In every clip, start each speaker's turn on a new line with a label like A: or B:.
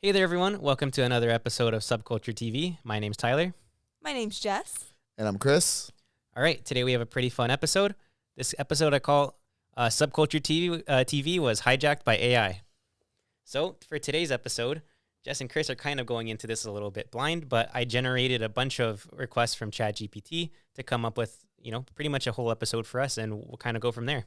A: Hey there, everyone. Welcome to another episode of SubculturedTV. My name's Tyler.
B: My name's Jess.
C: And I'm Chris.
A: All right, today we have a pretty fun episode. This episode I call TV was hijacked by AI. So for today's episode, Jess and Chris are kind of going into this a little bit blind, but I generated a bunch of requests from chatgpt to come up with, pretty much a whole episode for us, and we'll kind of go from there.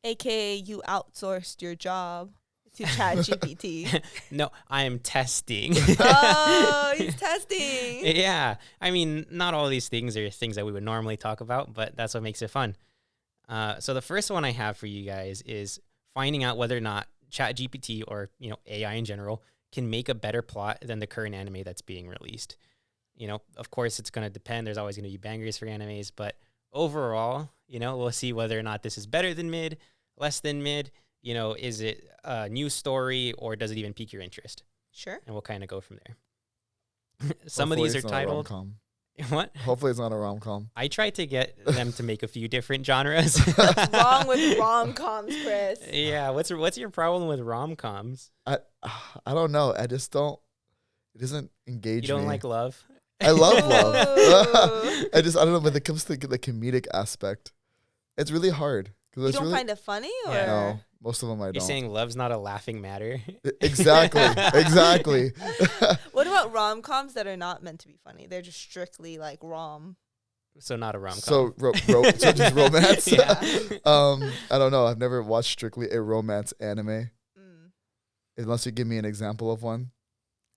B: AKA you outsourced your job to ChatGPT.
A: No, I am testing.
B: Oh, he's testing.
A: Yeah. I mean, not all these things are things that we would normally talk about, but that's what makes it fun. So the first one I have for you guys is finding out whether or not ChatGPT or, AI in general can make a better plot than the current anime that's being released. Of course, it's going to depend. There's always going to be bangers for animes, but overall, we'll see whether or not this is better than mid, less than mid. Is it a new story or does it even pique your interest?
B: Sure.
A: And we'll kind of go from there. Some of these are titled. What?
C: Hopefully it's not a rom-com.
A: I tried to get them to make a few different genres.
B: What's wrong with rom-coms, Chris?
A: Yeah, what's your problem with rom-coms?
C: I don't know. I just don't. It doesn't engage me.
A: You don't like love?
C: I love love.
B: Ooh.
C: I don't know. When it comes to the comedic aspect, it's really hard.
B: You don't find it funny, or
A: Yeah.
C: No, most of them I don't.
A: You're saying love's not a laughing matter?
C: Exactly. Exactly.
B: what about rom-coms that are not meant to be funny? They're just strictly like rom.
A: So not a rom-com.
C: So so just romance.
B: Yeah.
C: I don't know. I've never watched strictly a romance anime.
B: Mm.
C: Unless you give me an example of one.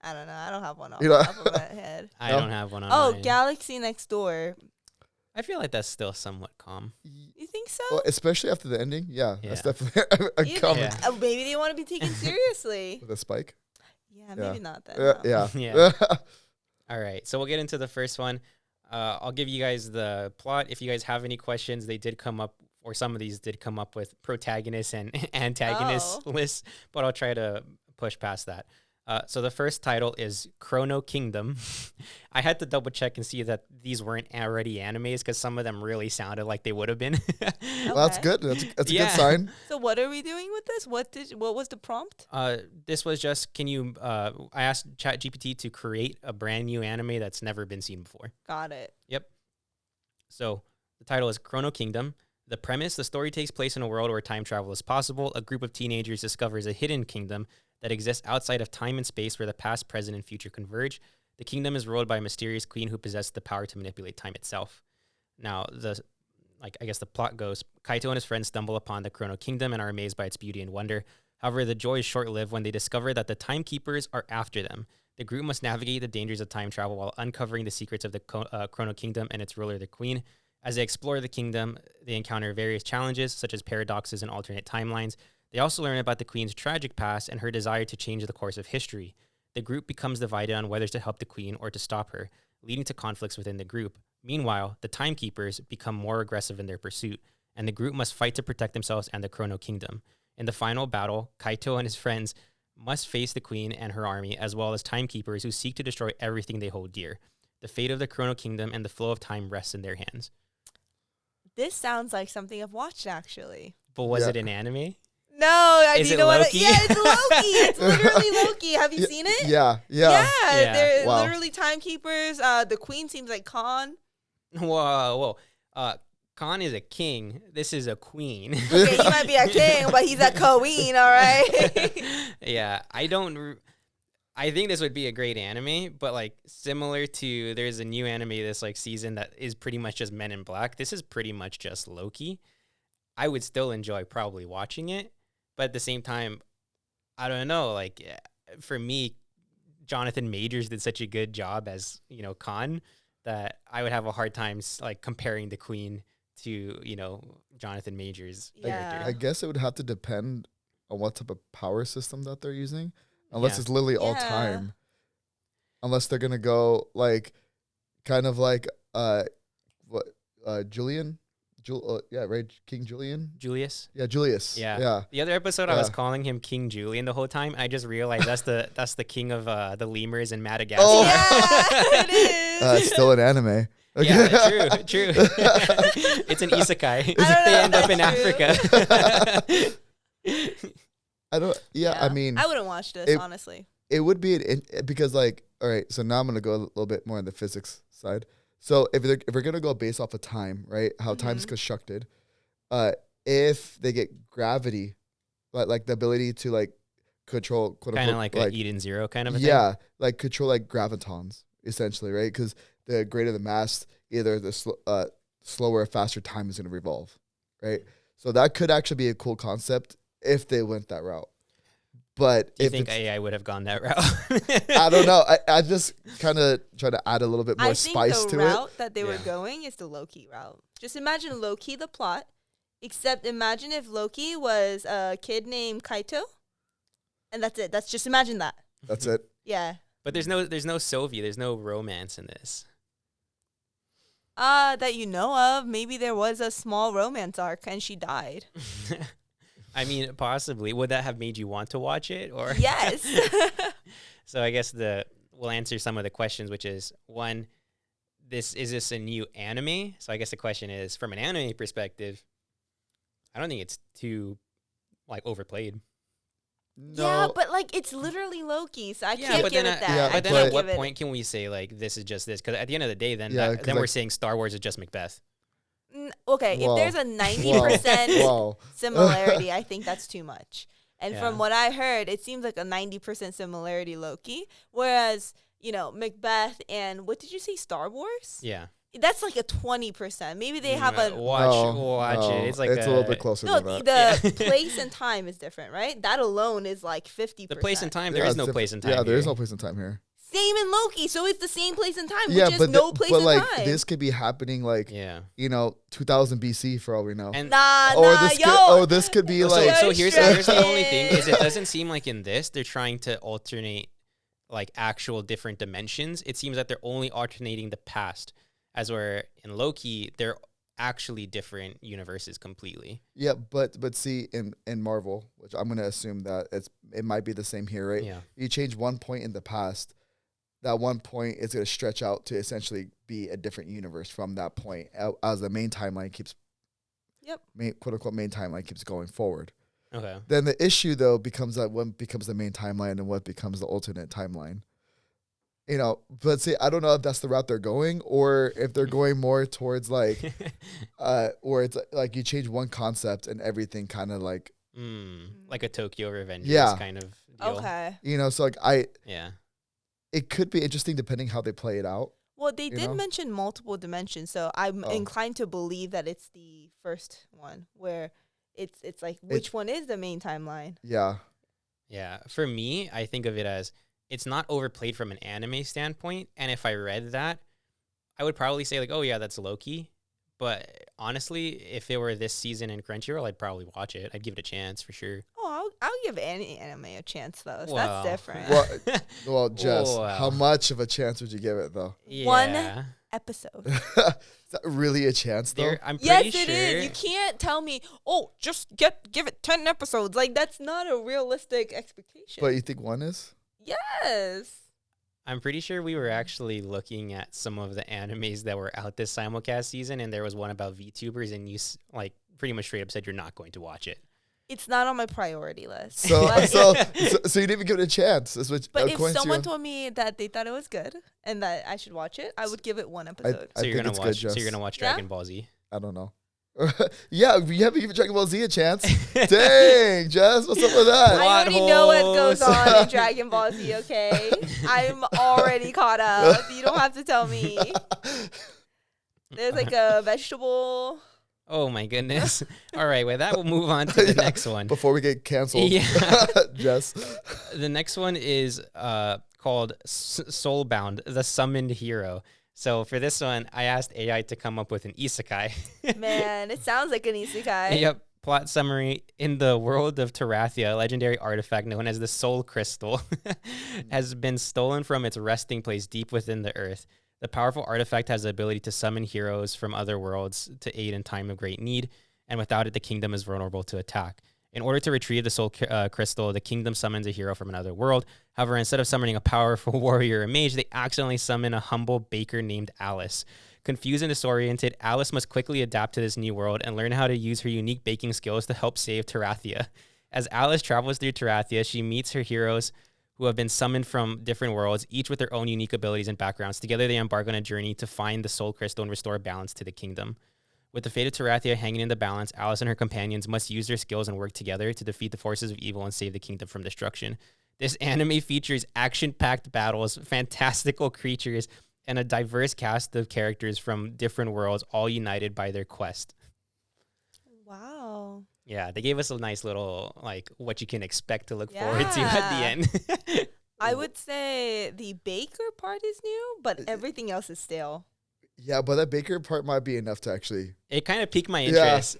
B: I don't know. I don't have one off
C: You
B: the
C: know-
B: top of my head.
A: I
C: No.
A: don't have one on
B: Oh,
A: mine.
B: Galaxy Next Door.
A: I feel like that's still somewhat calm.
B: You think so?
C: Well, especially after the ending. Yeah,
A: Yeah.
C: that's definitely a
B: You
C: comment.
B: think- maybe they want to be taken seriously.
C: With a spike.
B: Yeah, maybe not then.
C: Yeah.
A: Yeah. All right, so we'll get into the first one. I'll give you guys the plot. If you guys have any questions, they did come up, or some of these did come up with protagonists and antagonists lists, but I'll try to push past that. So the first title is Chrono Kingdom. I had to double check and see that these weren't already animes because some of them really sounded like they would have been.
C: Well, that's
B: Okay.
C: good. That's a
A: Yeah.
C: good sign.
B: So what are we doing with this? What was the prompt?
A: This was just, I asked ChatGPT to create a brand new anime that's never been seen before.
B: Got it.
A: Yep. So the title is Chrono Kingdom. The premise, the story takes place in a world where time travel is possible. A group of teenagers discovers a hidden kingdom that exists outside of time and space where the past, present, and future converge. The kingdom is ruled by a mysterious queen who possesses the power to manipulate time itself. Now, the plot goes, Kaito and his friends stumble upon the Chrono Kingdom and are amazed by its beauty and wonder. However, the joy is short-lived when they discover that the timekeepers are after them. The group must navigate the dangers of time travel while uncovering the secrets of the Chrono Kingdom and its ruler, the queen. As they explore the kingdom, they encounter various challenges, such as paradoxes and alternate timelines. They also learn about the queen's tragic past and her desire to change the course of history. The group becomes divided on whether to help the queen or to stop her, leading to conflicts within the group. Meanwhile, the timekeepers become more aggressive in their pursuit, and the group must fight to protect themselves and the Chrono Kingdom. In the final battle, Kaito and his friends must face the queen and her army, as well as timekeepers who seek to destroy everything they hold dear. The fate of the Chrono Kingdom and the flow of time rests in their hands.
B: This sounds like something I've watched, actually.
A: But was
C: Yeah.
A: it an anime?
B: No,
A: Is
B: you
A: it
B: know what?
A: Loki?
B: Yeah, it's Loki. It's literally Loki. Have you seen it?
C: Yeah.
B: Yeah,
A: Yeah.
B: they're
C: Wow.
B: literally timekeepers. The queen seems like Khan.
A: Whoa. Khan is a king. This is a queen.
B: Okay, he might be a king, but he's a queen, all right?
A: Yeah, I think this would be a great anime, but like similar to, there's a new anime this like season that is pretty much just Men in Black. This is pretty much just Loki. I would still enjoy probably watching it, but at the same time, I don't know. Like for me, Jonathan Majors did such a good job as Khan that I would have a hard time like comparing the Queen to Jonathan Majors'
B: Yeah.
A: character.
C: I guess it would have to depend on what type of power system that they're using. Unless
A: Yeah.
C: it's literally all
B: Yeah.
C: time. Unless they're gonna go like, kind of like Julian, right, King Julian.
A: Julius.
C: Yeah, Julius.
A: Yeah.
C: Yeah.
A: The other episode, I was
C: Yeah.
A: calling him King Julian the whole time. I just realized that's the king of the lemurs in Madagascar.
C: Oh.
B: Yeah, it is.
C: It's still an anime. Okay.
A: Yeah, true. It's an isekai.
B: I don't
A: They
B: know
A: end
B: if
A: up in
B: that's
A: Africa.
C: I don't. Yeah, I mean,
B: I wouldn't watch this,
C: it-
B: honestly.
C: it would be because like, all right, so now I'm gonna go a little bit more on the physics side. So if we're gonna go based off of time, right, how time's constructed, if they get gravity, like the ability to like control, quote
A: Kind of
C: unquote,
A: like a Eden Zero kind of a thing.
C: yeah, like control like gravitons essentially, right? Because the greater the mass, either the slower or faster time is gonna revolve, right? So that could actually be a cool concept if they went that route. But
A: Do you
C: if
A: think AI would have gone that route?
C: I don't know. I just kind of try to add a little bit more spice
B: think
C: to
B: the
C: it.
B: route that they were going is the Loki route. Just imagine Loki the plot, except imagine if Loki was a kid named Kaito, and that's it. That's just imagine that.
C: That's it.
B: Yeah.
A: But there's no Sylvie. There's no romance in this.
B: That you know of. Maybe there was a small romance arc and she died.
A: I mean, possibly. Would that have made you want to watch it? Or
B: Yes.
A: So I guess we'll answer some of the questions, which is one, is this a new anime? So I guess the question is, from an anime perspective, I don't think it's too like overplayed.
C: No.
B: Yeah, but like it's literally Loki, so I can't
A: but
B: give
A: then
B: it that.
C: yeah,
A: but
B: I
A: then
B: can't
A: at what
B: give it-
A: point can we say like this is just this? Because at the end of the day, then
C: Yeah, 'cause,
A: then we're
C: like-
A: saying Star Wars is just Macbeth.
B: Okay,
C: Whoa.
B: if there's a 90%
C: Wow.
B: similarity, I think that's too much. And
A: Yeah.
B: from what I heard, it seems like a 90% similarity Loki, whereas, Macbeth and what did you say, Star Wars?
A: Yeah,
B: That's like a 20%. Maybe they have a
A: watch it. It's like
C: a little bit closer
B: no.
C: than
B: The
C: that.
A: Yeah.
B: place and time is different, right? That alone is like 50%.
A: The place and time.
C: Yeah,
A: There is
C: it's
A: no
C: diff-
A: place and time.
C: Yeah, there is
A: here.
C: no place and time here.
B: Same in Loki, so it's the same place and time,
C: Yeah,
B: which is
C: but
B: no place
C: but
B: and
C: like
B: time.
C: this could be happening like 2000 BC for all we know.
A: And
C: This could be
A: so,
C: like
A: so here's the
B: stretching.
A: only thing is it doesn't seem like in this they're trying to alternate like actual different dimensions. It seems that they're only alternating the past, as where in Loki they're actually different universes completely.
C: yeah, but see in Marvel, which I'm gonna assume that it might be the same here, right?
A: Yeah.
C: You change one point in the past, that one point is gonna stretch out to essentially be a different universe from that point as the main timeline keeps.
B: Yep.
C: Quote unquote main timeline keeps going forward.
A: Okay.
C: Then the issue though becomes that what becomes the main timeline and what becomes the alternate timeline. But see, I don't know if that's the route they're going or if they're going more towards like, or it's like you change one concept and everything kind of like,
A: like a Tokyo Revengers
C: Yeah.
A: kind of deal.
B: Okay.
C: so like
A: Yeah.
C: it could be interesting depending how they play it out.
B: Well, they
C: You
B: did
C: know?
B: mention multiple dimensions, so I'm
C: Oh.
B: inclined to believe that it's the first one where it's like which one is the main timeline?
C: Yeah.
A: Yeah. For me, I think of it as it's not overplayed from an anime standpoint. And if I read that, I would probably say like, oh yeah, that's Loki. But honestly, if it were this season in Crunchyroll, I'd probably watch it. I'd give it a chance for sure.
B: Oh, I'll give any anime a chance though. So
A: Well.
B: that's different.
C: Well, Jess,
A: Wow.
C: how much of a chance would you give it though?
A: Yeah.
B: Episode.
C: Is that really a chance though?
A: I'm pretty
B: Yes,
A: sure.
B: it is. You can't tell me, oh, just give it 10 episodes. Like that's not a realistic expectation.
C: But you think one is?
B: Yes.
A: I'm pretty sure we were actually looking at some of the animes that were out this simulcast season, and there was one about VTubers, and you like pretty much straight up said you're not going to watch it.
B: It's not on my priority list.
C: So
B: But
C: so you didn't even give it a chance. That's what,
B: But if
C: according to
B: someone
C: you.
B: told me that they thought it was good and that I should watch it, I would give it one episode.
C: I
A: So you're
C: think
A: gonna
C: it's
A: watch.
C: good,
A: So
C: Jess.
A: you're gonna watch
B: Yeah?
A: Dragon Ball Z.
C: I don't know. Yeah, we haven't given Dragon Ball Z a chance. Dang, Jess, what's up with that?
B: I already
A: Plot
B: know what goes
A: holes.
B: on in Dragon Ball Z, okay? I'm already caught up. You don't have to tell me. There's like a vegetable.
A: Oh my goodness! All right, with that we'll move on to the next one.
C: Before we get canceled,
A: Yeah.
C: Jess.
A: The next one is called Soulbound, the Summoned Hero. So for this one, I asked AI to come up with an isekai.
B: Man, it sounds like an isekai.
A: Yep. Plot summary: in the world of Tarathia, a legendary artifact known as the Soul Crystal has been stolen from its resting place deep within the earth. The powerful artifact has the ability to summon heroes from other worlds to aid in time of great need, and without it, the kingdom is vulnerable to attack. In order to retrieve the Soul Crystal, the kingdom summons a hero from another world. However, instead of summoning a powerful warrior or mage, they accidentally summon a humble baker named Alice. Confused and disoriented, Alice must quickly adapt to this new world and learn how to use her unique baking skills to help save Tarathia. As Alice travels through Tarathia, she meets her heroes who have been summoned from different worlds, each with their own unique abilities and backgrounds. Together, they embark on a journey to find the soul crystal and restore balance to the kingdom. With the fate of Tarathia hanging in the balance, Alice and her companions must use their skills and work together to defeat the forces of evil and save the kingdom from destruction. This anime features action-packed battles, fantastical creatures, and a diverse cast of characters from different worlds, all united by their quest.
B: Wow.
A: Yeah, they gave us a nice little, like, what you can expect to look forward to at the end.
B: I would say the baker part is new, but everything else is stale.
C: Yeah, but that baker part might be enough to actually.
A: It kind of piqued my
C: Yeah.
A: interest.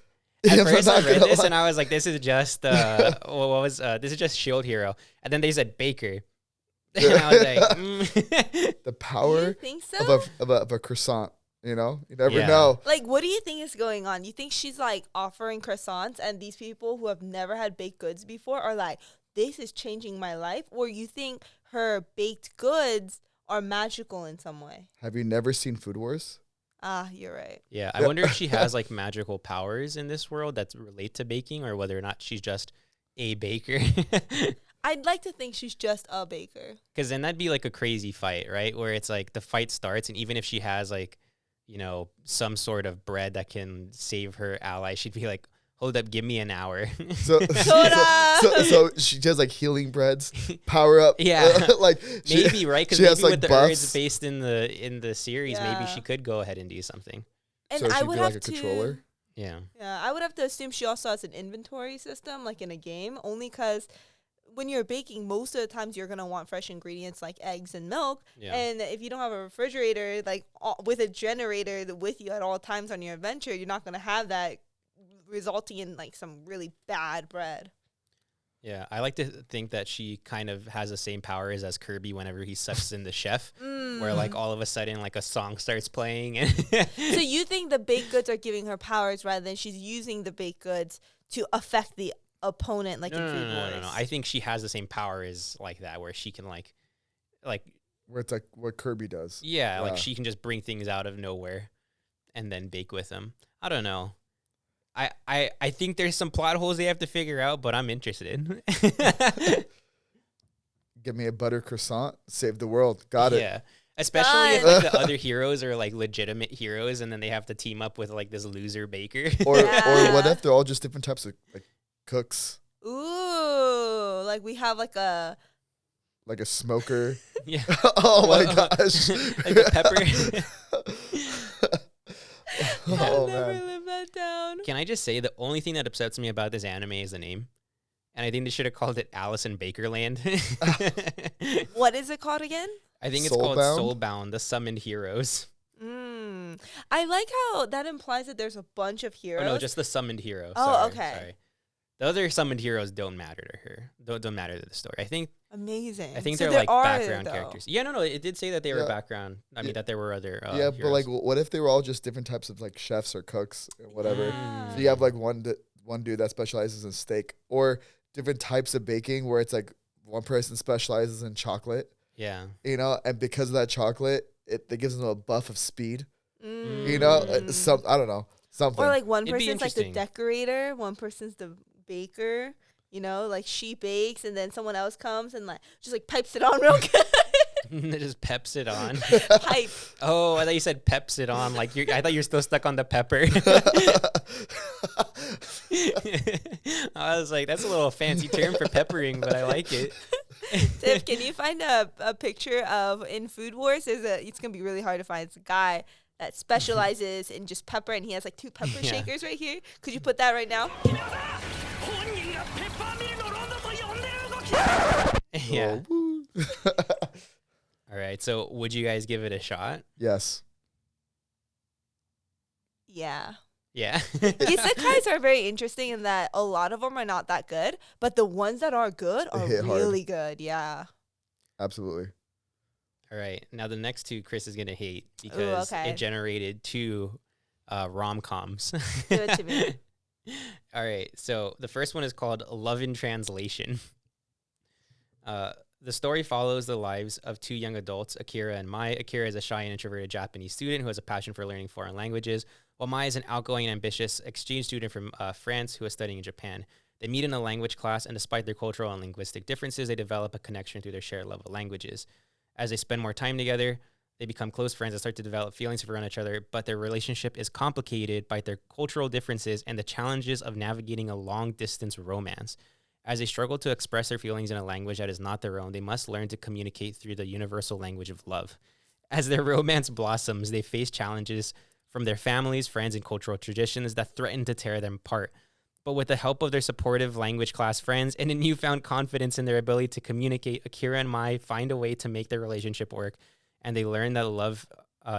A: At
C: Yeah,
A: first,
C: I'm
A: I
C: not
A: read
C: gonna
A: this
C: lie.
A: and I was like, "This is just this is just Shield Hero." And then they said Baker, and I was like,
C: The
B: You
C: power
B: think so?
C: of a croissant. You know, you never
A: Yeah.
C: know.
B: Like, what do you think is going on? You think she's like offering croissants, and these people who have never had baked goods before are like, "This is changing my life," or you think her baked goods are magical in some way?
C: Have you never seen Food Wars?
B: Ah, you're right.
A: "Yeah, I wonder if she has like magical powers in this world that relate to baking, or whether or not she's just a baker."
B: I'd like to think she's just a baker.
A: Because then that'd be like a crazy fight, right? Where it's like the fight starts, and even if she has like, you know, some sort of bread that can save her ally, she'd be like, "Hold up, give me an hour."
C: So, so she does like healing breads, power up.
A: Yeah.
C: Like
A: Maybe, right? Because
C: she has,
A: maybe
C: like,
A: with the herbs
C: buffs.
A: based in the series, maybe
B: Yeah.
A: she could go ahead and do something.
B: And
C: So
B: I
C: she'd
B: would
C: be
B: have
C: like a
B: to.
C: controller?
A: Yeah.
B: Yeah, I would have to assume she also has an inventory system, like in a game, only because when you're baking, most of the times you're gonna want fresh ingredients like eggs and milk.
A: Yeah.
B: And if you don't have a refrigerator, like with a generator with you at all times on your adventure, you're not gonna have that, resulting in like some really bad bread.
A: Yeah. I like to think that she kind of has the same powers as Kirby whenever he sucks in the chef, where like all of a sudden like a song starts playing. And
B: So you think the baked goods are giving her powers rather than she's using the baked goods to affect the opponent, like in Food Wars?
A: No. I think she has the same powers like that, where she can like,
C: Where it's like what Kirby does.
A: yeah, like
C: Yeah.
A: she can just bring things out of nowhere and then bake with them. I don't know. I think there's some plot holes they have to figure out, but I'm interested.
C: Give me a butter croissant, save the world. Got it.
A: Yeah. Especially if
B: Done.
A: like the other heroes are like legitimate heroes, and then they have to team up with like this loser baker.
C: Or what
B: Yeah.
C: if they're all just different types of like cooks,
B: Ooh, like we have like a.
C: like a smoker.
A: Yeah.
C: Oh my
A: Well,
C: gosh.
A: like the pepper.
C: Oh
B: I'll never
C: man.
B: live that down.
A: Can I just say the only thing that upsets me about this anime is the name? And I think they should have called it Alice in Bakerland.
B: What is it called again?
A: I think it's called
C: Soulbound?
A: Soulbound, the Summoned Heroes.
B: I like how that implies that there's a bunch of heroes.
A: Oh no, just the Summoned Hero.
B: Oh,
A: Sorry,
B: okay.
A: Sorry. The other summoned heroes don't matter to her. Don't matter to the story. I think
B: Amazing.
A: so
B: So
A: they're
B: there
A: like
B: are,
A: background
B: though.
A: characters. Yeah, no, it did say that they were
C: Yeah.
A: background. I mean,
C: Yeah.
A: that there were other.
C: Yeah, but like,
A: heroes.
C: what if they were all just different types of like chefs or cooks or whatever?
B: Yeah.
C: So you have like one dude that specializes in steak, or different types of baking where it's like one person specializes in chocolate,
A: Yeah.
C: you know, and because of that chocolate, it gives them a buff of speed,
B: Mm.
C: you know, I don't know, something.
B: Or like one
A: It'd be
B: person's like the
A: interesting.
B: decorator, one person's the baker. You know, like she bakes, and then someone else comes and like just like pipes it on real good.
A: It just peps it on.
B: Pipe.
A: Oh, I thought you said peps it on. Like I thought you're still stuck on the pepper. I was like, that's a little fancy term for peppering, but I like it.
B: Tiff, can you find a picture of in Food Wars? It's gonna be really hard to find. It's a guy that specializes in just pepper, and he has like 2 pepper
A: Yeah.
B: shakers right here. Could you put that right now?
A: Yeah.
C: Oh, woo.
A: All right. So, would you guys give it a shot?
C: Yes.
B: Yeah.
A: Yeah.
B: Isekais are very interesting in that a lot of them are not that good, but the ones that are good
C: They
B: are
C: hit hard.
B: really good. Yeah.
C: Absolutely.
A: All right. Now the next two Chris is gonna hate because
B: okay.
A: it generated 2 rom-coms.
B: Give it to me.
A: All right. So the first one is called Love in Translation. The story follows the lives of 2 young adults, Akira and Mai. Akira is a shy and introverted Japanese student who has a passion for learning foreign languages, while Mai is an outgoing and ambitious exchange student from France who is studying in Japan. They meet in a language class, and despite their cultural and linguistic differences, they develop a connection through their shared love of languages. As they spend more time together, they become close friends and start to develop feelings for one another, but their relationship is complicated by their cultural differences and the challenges of navigating a long-distance romance. As they struggle to express their feelings in a language that is not their own, they must learn to communicate through the universal language of love. As their romance blossoms, they face challenges from their families, friends, and cultural traditions that threaten to tear them apart. But with the help of their supportive language class friends and a newfound confidence in their ability to communicate, Akira and Mai find a way to make their relationship work, and they learn that love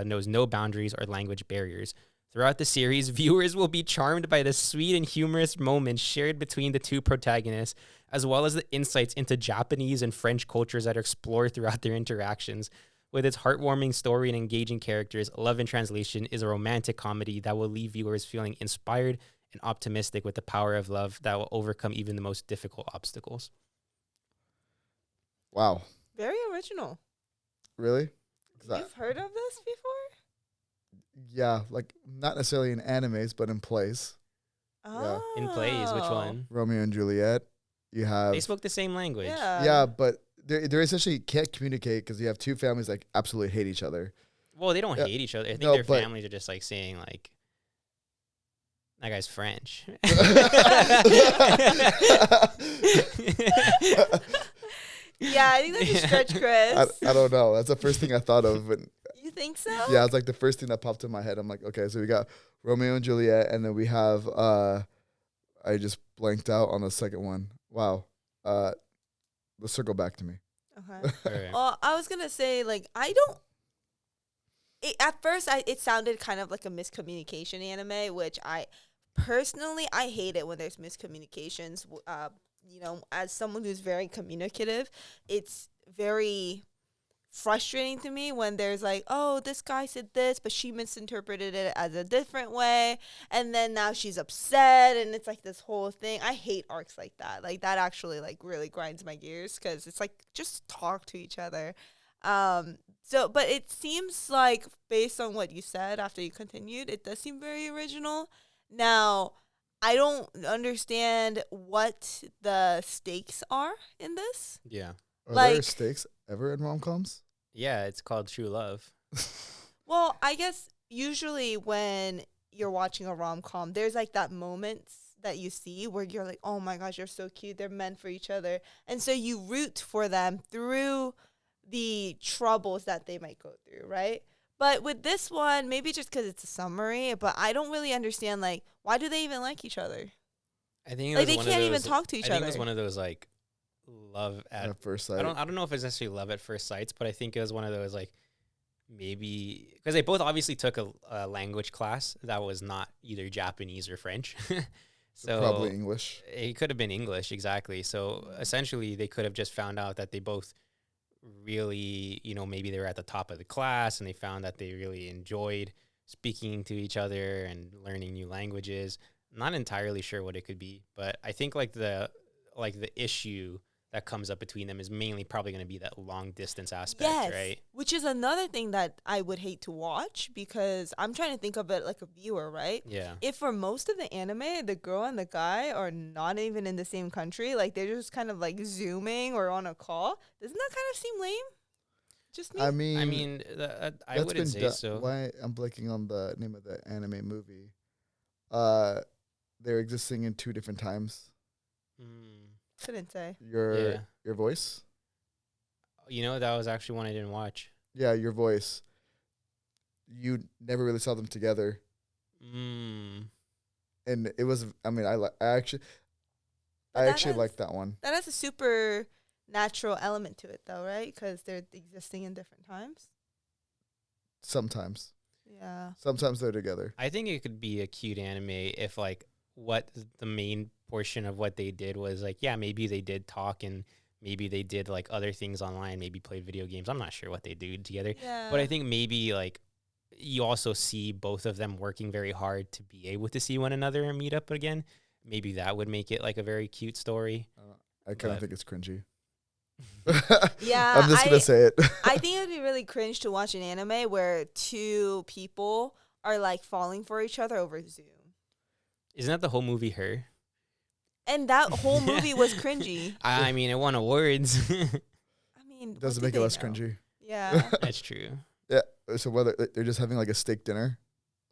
A: knows no boundaries or language barriers. Throughout the series, viewers will be charmed by the sweet and humorous moments shared between the two protagonists, as well as the insights into Japanese and French cultures that are explored throughout their interactions. With its heartwarming story and engaging characters, Love in Translation is a romantic comedy that will leave viewers feeling inspired and optimistic with the power of love that will overcome even the most difficult obstacles.
C: Wow.
B: Very original.
C: Really?
B: You've heard of this before?
C: Yeah, like not necessarily in animes, but in plays.
B: Oh.
A: In plays, which one?
C: Romeo and Juliet. You have
A: They spoke the same language.
C: yeah, but they essentially can't communicate because you have two families that absolutely hate each other.
A: Well, they don't
C: Yeah.
A: hate each other. I think
C: No,
A: their
C: but-
A: families are just like saying like, that guy's French.
B: Yeah, I think that's a stretch, Chris.
C: I don't know. That's the first thing I thought of. But
B: You think so?
C: yeah, it's like the first thing that popped in my head. I'm like, okay, so we got Romeo and Juliet, and then we have I just blanked out on the second one. Wow. Let's circle back to me.
B: Okay.
A: Alright.
B: Well, I was gonna say like at first it sounded kind of like a miscommunication anime, which I personally I hate it when there's miscommunications. You know, as someone who's very communicative, it's very frustrating to me when there's like, oh, this guy said this, but she misinterpreted it as a different way, and then now she's upset, and it's like this whole thing. I hate arcs like that. Like that actually like really grinds my gears because it's like just talk to each other. So, but it seems like based on what you said after you continued, it does seem very original. Now, I don't understand what the stakes are in this.
A: Yeah.
C: Are there
B: Like-
C: stakes ever in rom-coms?
A: Yeah, it's called True Love.
B: Well, I guess usually when you're watching a rom-com, there's like that moments that you see where you're like, oh my gosh, you're so cute. They're meant for each other. And so you root for them through the troubles that they might go through, right? But with this one, maybe just because it's a summary, but I don't really understand, like, why do they even like each other?
A: I think it
B: Like,
A: was
B: they
A: one
B: can't
A: of
B: even
A: those,
B: talk to each
A: I think
B: other.
A: it was one of those like love at
C: At first sight.
A: I don't know if it's necessarily love at first sights, but I think it was one of those like maybe because they both obviously took a language class that was not either Japanese or French. So
C: Probably English.
A: it could have been English, exactly. So essentially they could have just found out that they both really, you know, maybe they were at the top of the class and they found that they really enjoyed speaking to each other and learning new languages. Not entirely sure what it could be, but I think like the issue that comes up between them is mainly probably going to be that long distance aspect,
B: Yes,
A: right?
B: which is another thing that I would hate to watch because I'm trying to think of it like a viewer, right?
A: Yeah.
B: If for most of the anime, the girl and the guy are not even in the same country, like they're just kind of like zooming or on a call, doesn't that kind of seem lame? Just me?
C: I mean,
A: I mean, I
C: that's
A: wouldn't say
C: done-
A: so.
C: Why I'm blanking on the name of the anime movie. They're existing in two different times.
A: Mm.
B: Couldn't say.
A: Yeah.
C: Your voice.
A: You know, that was actually one I didn't watch.
C: Yeah, your voice. You never really saw them together,
A: Mm.
C: and it was. I mean, I actually
B: But
C: I
B: that
C: actually
B: has-
C: like that one.
B: That has a super natural element to it, though, right? Because they're existing in different times.
C: Sometimes
B: Yeah.
C: they're together.
A: I think it could be a cute anime if like what the main portion of what they did was like, yeah, maybe they did talk and maybe they did like other things online, maybe played video games. I'm not sure what they do together,
B: Yeah.
A: but I think maybe like you also see both of them working very hard to be able to see one another and meet up again. Maybe that would make it like a very cute story.
C: I kind of
A: But-
C: think it's cringy.
B: Yeah,
C: I'm just gonna say it.
B: I think it would be really cringe to watch an anime where two people are like falling for each other over Zoom.
A: Isn't that the whole movie Her?
B: And that whole movie was cringy.
A: I mean, it won awards.
B: I mean,
C: It doesn't
B: what
C: make
B: do
C: it
B: they
C: less
B: know?
C: cringy.
B: Yeah.
A: That's true.
C: Yeah. So whether they're just having like a steak dinner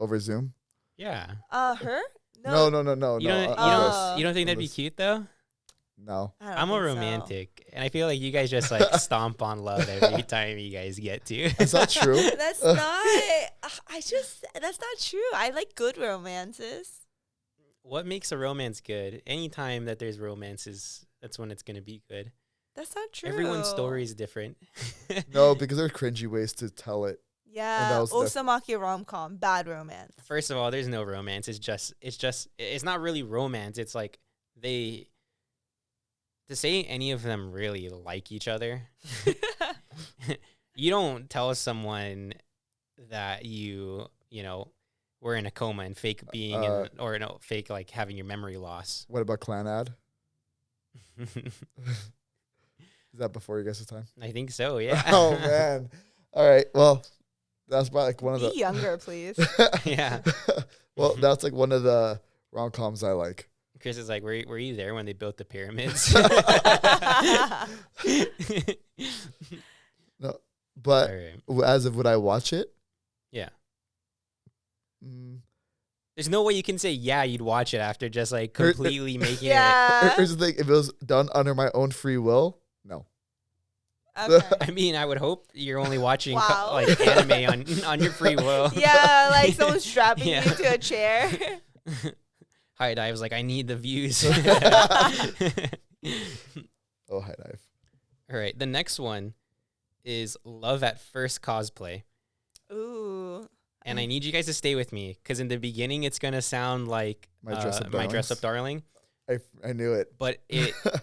C: over Zoom.
A: Yeah.
B: Her?
C: No,
B: No,
C: no, no, no,
A: You
C: no.
A: don't. You
C: on
A: don't.
C: this.
A: You don't think
C: On
A: that'd be
C: this.
A: cute though?
C: No.
B: I don't
A: I'm a
B: think so.
A: romantic, and I feel like you guys just like stomp on love every time you guys get to.
C: Is that true?
B: That's not. That's not true. I like good romances.
A: What makes a romance good? Anytime that there's romances, that's when it's gonna be good.
B: That's not true.
A: Everyone's story is different.
C: No, because there are cringy ways to tell it.
B: Yeah.
C: was def-
B: Osamaki rom-com, bad romance.
A: First of all, there's no romance. It's not really romance. It's like to say any of them really like each other. You don't tell someone that you know, were in a coma and fake being or no, fake like having your memory loss.
C: What about Clan Ad? Is that before you guys' time?
A: I think so, yeah.
C: Oh man. All right. Well, that's probably like one of
B: Be
C: the
B: younger, please.
A: Yeah.
C: Well, that's like one of the rom-coms I like.
A: Chris is like, were you there when they built the pyramids?
C: No, but
A: All right.
C: as of would I watch it?
A: Yeah.
C: Mm,
A: There's no way you can say, yeah, you'd watch it after just like completely making
B: Yeah.
C: here's the thing: if it was done under my own free will, no.
B: Okay.
A: it. I mean, I would hope you're only watching
B: Wow.
A: like anime on your free will.
B: Yeah, like someone strapping
A: Yeah.
B: you to a chair.
A: High Dive was like, I need the views.
C: Oh, High Dive.
A: All right. The next one is Love at First Cosplay.
B: Ooh.
A: And I need you guys to stay with me because in the beginning, it's going to sound like
C: My Dress Up
A: My Dress
C: Darlings?
A: Up Darling,
C: I knew it.
A: but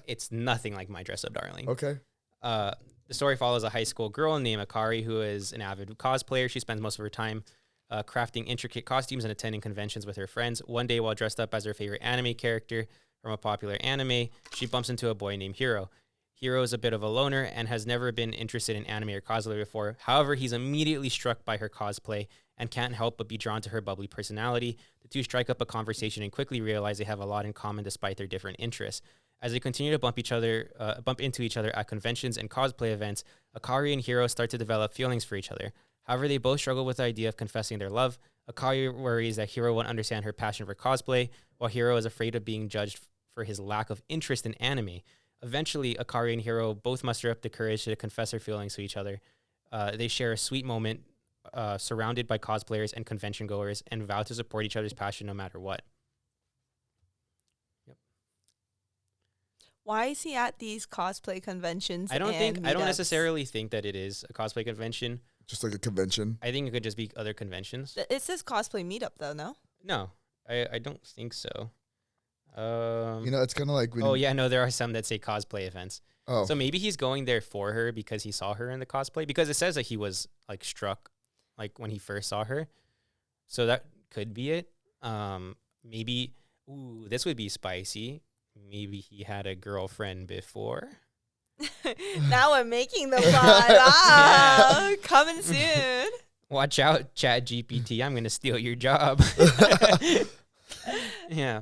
A: it's nothing like My Dress Up Darling.
C: Okay.
A: The story follows a high school girl named Akari who is an avid cosplayer. She spends most of her time crafting intricate costumes and attending conventions with her friends. One day, while dressed up as her favorite anime character from a popular anime, she bumps into a boy named Hiro. Hiro is a bit of a loner and has never been interested in anime or cosplay before. However, he's immediately struck by her cosplay and can't help but be drawn to her bubbly personality. The two strike up a conversation and quickly realize they have a lot in common despite their different interests. As they continue to bump into each other at conventions and cosplay events, Akari and Hiro start to develop feelings for each other. However, they both struggle with the idea of confessing their love. Akari worries that Hiro won't understand her passion for cosplay, while Hiro is afraid of being judged for his lack of interest in anime. Eventually, Akari and Hiro both muster up the courage to confess their feelings to each other. They share a sweet moment surrounded by cosplayers and convention goers and vow to support each other's passion no matter what.
B: Why is he at these cosplay conventions?
A: I don't
B: meetups?
A: necessarily think that it is a cosplay convention.
C: Just like a convention.
A: I think it could just be other conventions.
B: It says cosplay meetup though, no?
A: No, I don't think so.
C: You know, it's kind of like when.
A: Oh yeah, no, there are some that say cosplay events.
C: Oh.
A: So maybe he's going there for her because he saw her in the cosplay. Because it says that he was like struck, like when he first saw her. So that could be it. Maybe. Ooh, this would be spicy. Maybe he had a girlfriend before.
B: Now we're making the plot. Ah, coming soon.
A: Watch out, ChatGPT. I'm gonna steal your job. Yeah.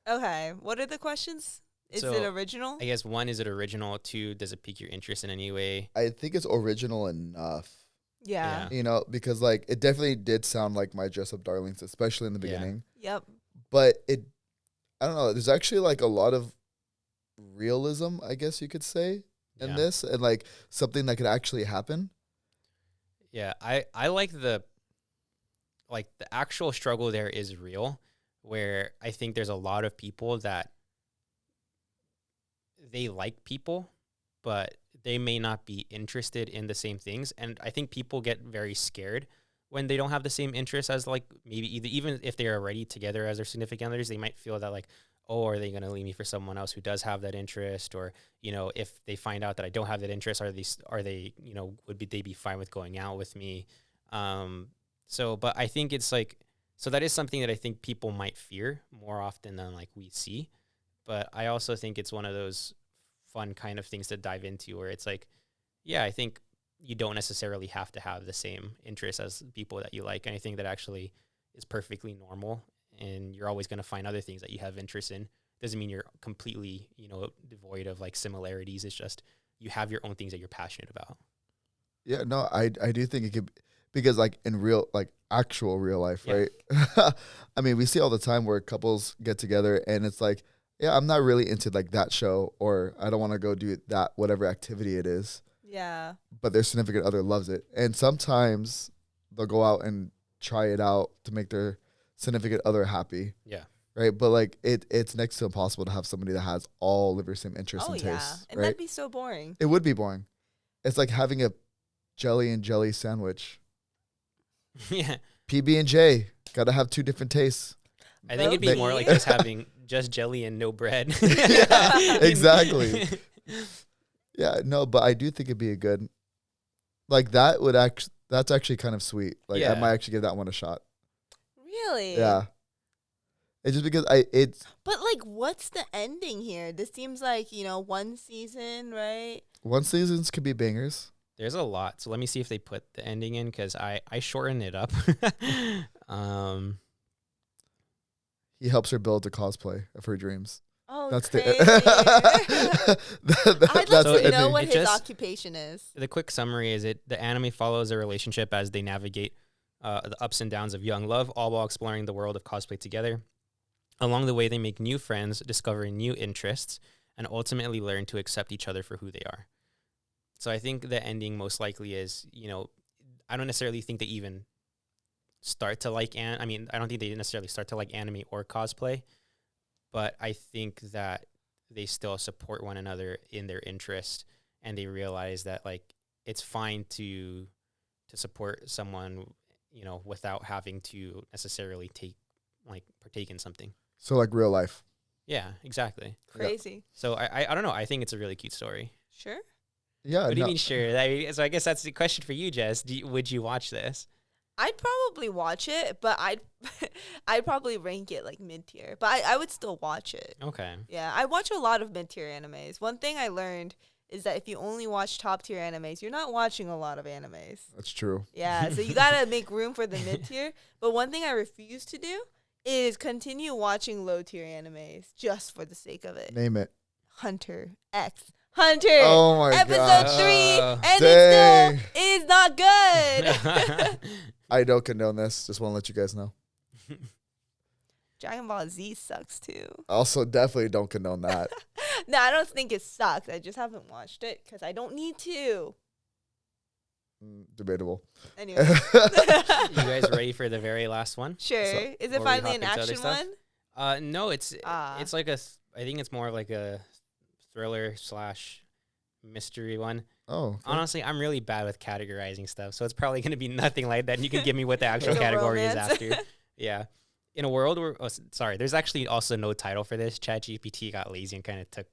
B: Okay, what are the questions? Is
A: So,
B: it original?
A: I guess one, is it original? Two, does it pique your interest in any way?
C: I think it's original enough.
B: Yeah.
C: You know, because like it definitely did sound like My Dress Up Darlings, especially in the
A: Yeah.
C: beginning.
B: Yep.
C: But I don't know. There's actually like a lot of realism, I guess you could say, in
A: Yeah.
C: this, and like something that could actually happen.
A: Yeah, I like the actual struggle there is real, where I think there's a lot of people that they like people, but they may not be interested in the same things. And I think people get very scared when they don't have the same interests as like maybe even if they're already together as their significant others, they might feel that like, oh, are they going to leave me for someone else who does have that interest? Or, you know, if they find out that I don't have that interest, are they, you know, they be fine with going out with me? But I think it's like, so that is something that I think people might fear more often than like we see. But I also think it's one of those fun kind of things to dive into where it's like, yeah, I think you don't necessarily have to have the same interests as people that you like. And I think that actually is perfectly normal. And you're always going to find other things that you have interest in. doesn't mean you're completely, devoid of like similarities. It's just you have your own things that you're passionate about.
C: Yeah, no, I do think it could, because like in real, like actual real life,
A: Yeah.
C: right? I mean, we see all the time where couples get together and it's like, yeah, I'm not really into like that show, or I don't want to go do that, whatever activity it is,
B: Yeah.
C: but their significant other loves it. And sometimes they'll go out and try it out to make their significant other happy.
A: Yeah.
C: Right. But like it's next to impossible to have somebody that has all of your same interests
B: Oh
C: and
B: yeah,
C: tastes.
B: and
C: Right.
B: that'd be so boring.
C: It would be boring. It's like having a jelly and jelly sandwich.
A: Yeah.
C: PB&J. Gotta have two different tastes.
A: I think it'd be more like just having just jelly and no bread.
C: Yeah, exactly. Yeah, no, but I do think it'd be a good, like that would actually, that's actually kind of sweet. Like I
A: Yeah.
C: might actually give that one a shot.
B: Really?
C: Yeah. It's just because it's
B: But like, what's the ending here? This seems like, one season, right?
C: one seasons could be bangers.
A: There's a lot. So let me see if they put the ending in, because I shortened it up.
C: He helps her build a cosplay of her dreams.
B: Oh,
C: That's
B: crazy.
C: the.
B: I'd
C: that's
B: like
C: the
B: to know
C: ending.
B: what
A: It
B: his
A: just-
B: occupation is.
A: The quick summary is the anime follows a relationship as they navigate the ups and downs of young love, all while exploring the world of cosplay together. Along the way, they make new friends, discover new interests, and ultimately learn to accept each other for who they are. So I think the ending most likely is, I don't necessarily think they even start to like I don't think they necessarily start to like anime or cosplay, but I think that they still support one another in their interest, and they realize that like it's fine to support someone, without having to necessarily partake in something.
C: So like real life.
A: Yeah, exactly.
B: Crazy.
A: So I don't know. I think it's a really cute story.
B: Sure.
C: Yeah.
A: What do you
C: no.
A: mean, sure? So I guess that's the question for you, Jess. Would you watch this?
B: I'd probably watch it, but I'd probably rank it like mid tier. But I would still watch it.
A: Okay.
B: Yeah, I watch a lot of mid tier animes. One thing I learned is that if you only watch top tier animes, you're not watching a lot of animes.
C: That's true.
B: Yeah, so you gotta make room for the mid tier. But one thing I refuse to do is continue watching low tier animes just for the sake of it.
C: Name it.
B: Hunter X Hunter.
C: Oh my
B: Episode
C: gosh.
B: 3, and
C: Dang.
B: it still is not good.
C: I don't condone this. Just want to let you guys know.
B: Dragon Ball Z sucks too.
C: Also, definitely don't condone that.
B: No, I don't think it sucks. I just haven't watched it because I don't need to.
C: Debatable.
B: Anyway.
A: You guys ready for the very last one?
B: Sure.
C: So,
B: Is
A: before
B: it
A: we
B: finally
A: hop
B: an
A: into other
B: action
A: stuff?
B: one?
A: No, it's
B: Ah.
A: it's like I think it's more like a thriller / mystery one.
C: Oh. Okay.
A: Honestly, I'm really bad with categorizing stuff, so it's probably going to be nothing like that. And you can give me what the actual
B: It's a
A: category is
B: romance.
A: after. Yeah. In a world where, there's actually also no title for this. ChatGPT got lazy and kind of took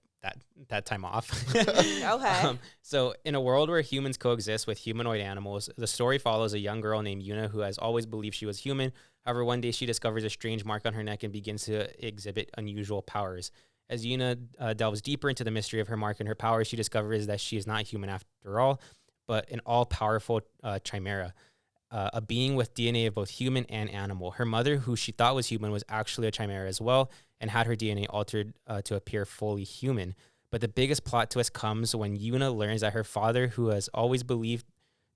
A: that time off.
B: Okay.
A: So in a world where humans coexist with humanoid animals, the story follows a young girl named Yuna who has always believed she was human. However, one day she discovers a strange mark on her neck and begins to exhibit unusual powers. As Yuna delves deeper into the mystery of her mark and her powers, she discovers that she is not human after all, but an all-powerful chimera, a being with DNA of both human and animal. Her mother, who she thought was human, was actually a chimera as well and had her DNA altered to appear fully human. But the biggest plot twist comes when Yuna learns that her father, who has always believed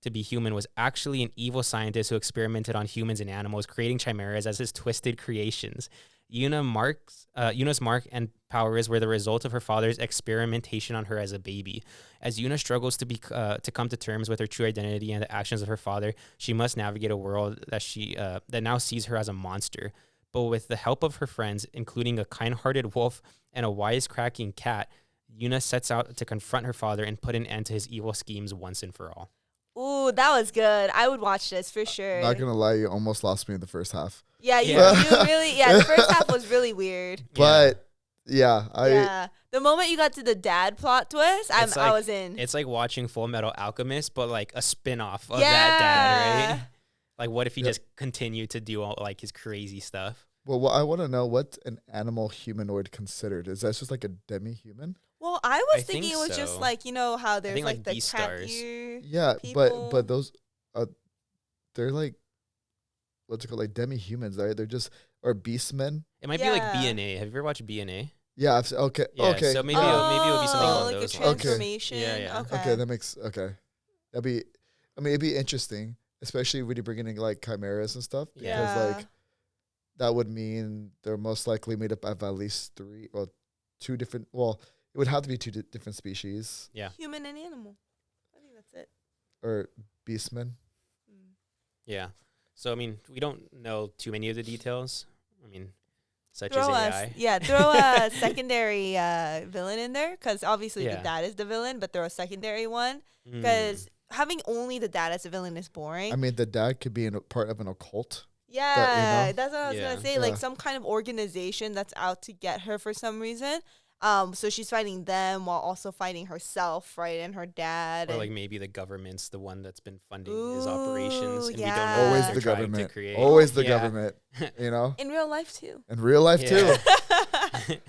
A: to be human, was actually an evil scientist who experimented on humans and animals, creating chimeras as his twisted creations. Yuna's mark and powers were the result of her father's experimentation on her as a baby. As Yuna struggles to come to terms with her true identity and the actions of her father, she must navigate a world that now sees her as a monster. But with the help of her friends, including a kind-hearted wolf and a wisecracking cat, Yuna sets out to confront her father and put an end to his evil schemes once and for all.
B: Ooh, that was good. I would watch this for sure.
C: Not gonna lie, you almost lost me in the first half.
B: Yeah,
A: Yeah.
B: you really. Yeah, the first half was really weird.
C: But yeah,
B: Yeah, the moment you got to the dad plot twist, I
A: like-
B: was in.
A: It's like watching Full Metal Alchemist, but like a spin-off of
B: Yeah.
A: that dad, right? Like, what if he
C: Yep.
A: just continued to do all like his crazy stuff?
C: well, I want to know what's an animal humanoid considered. Is that just like a demi-human?
B: Well, I was
A: I
B: thinking
A: think
B: it was just
A: so.
B: like how there's
A: think,
B: like
A: like,
B: the
A: Beastars.
B: cat ear.
C: Yeah,
B: People-
C: but those, they're like, what's it called? Like demi-humans, right? They're just or beastmen.
A: It might be like
B: Yeah.
A: BNA. Have you ever watched BNA?
C: Yeah. Okay.
A: Yeah,
C: Okay.
A: so maybe it'll be something along
B: like
A: those
B: a
A: lines.
B: transformation.
A: Yeah, yeah.
B: Okay.
C: Okay, that makes okay. That'd be. I mean, it'd be interesting, especially when you're bringing in like chimeras and stuff, because
B: Yeah.
C: like that would mean they're most likely made up of at least 3 or 2 different. Well, it would have to be 2 different species
A: Yeah.
B: Human and animal. I think that's it.
C: or beastmen.
B: Mm.
A: Yeah. So I mean, we don't know too many of the details. I mean, such
B: Throw
A: as
B: us,
A: AI.
B: yeah, throw a secondary villain in there, because obviously the
A: Yeah.
B: dad is the villain, but throw a secondary one,
A: Mm.
B: because having only the dad as a villain is boring.
C: I mean, the dad could be in a part of an occult.
B: Yeah,
C: know?
B: that's what I was
A: Yeah.
B: gonna say.
C: Yeah.
B: Like some kind of organization that's out to get her for some reason. So she's fighting them while also fighting herself, right, and her dad.
A: Or
B: and
A: like maybe the government's the one that's been funding his operations,
B: Ooh,
A: and we don't
B: yeah.
A: know what
C: Always
A: they're
C: the
A: trying
C: government.
A: to create.
C: Always the
A: Yeah.
C: government. You know,
B: in real life too.
C: in real life
A: Yeah.
C: too.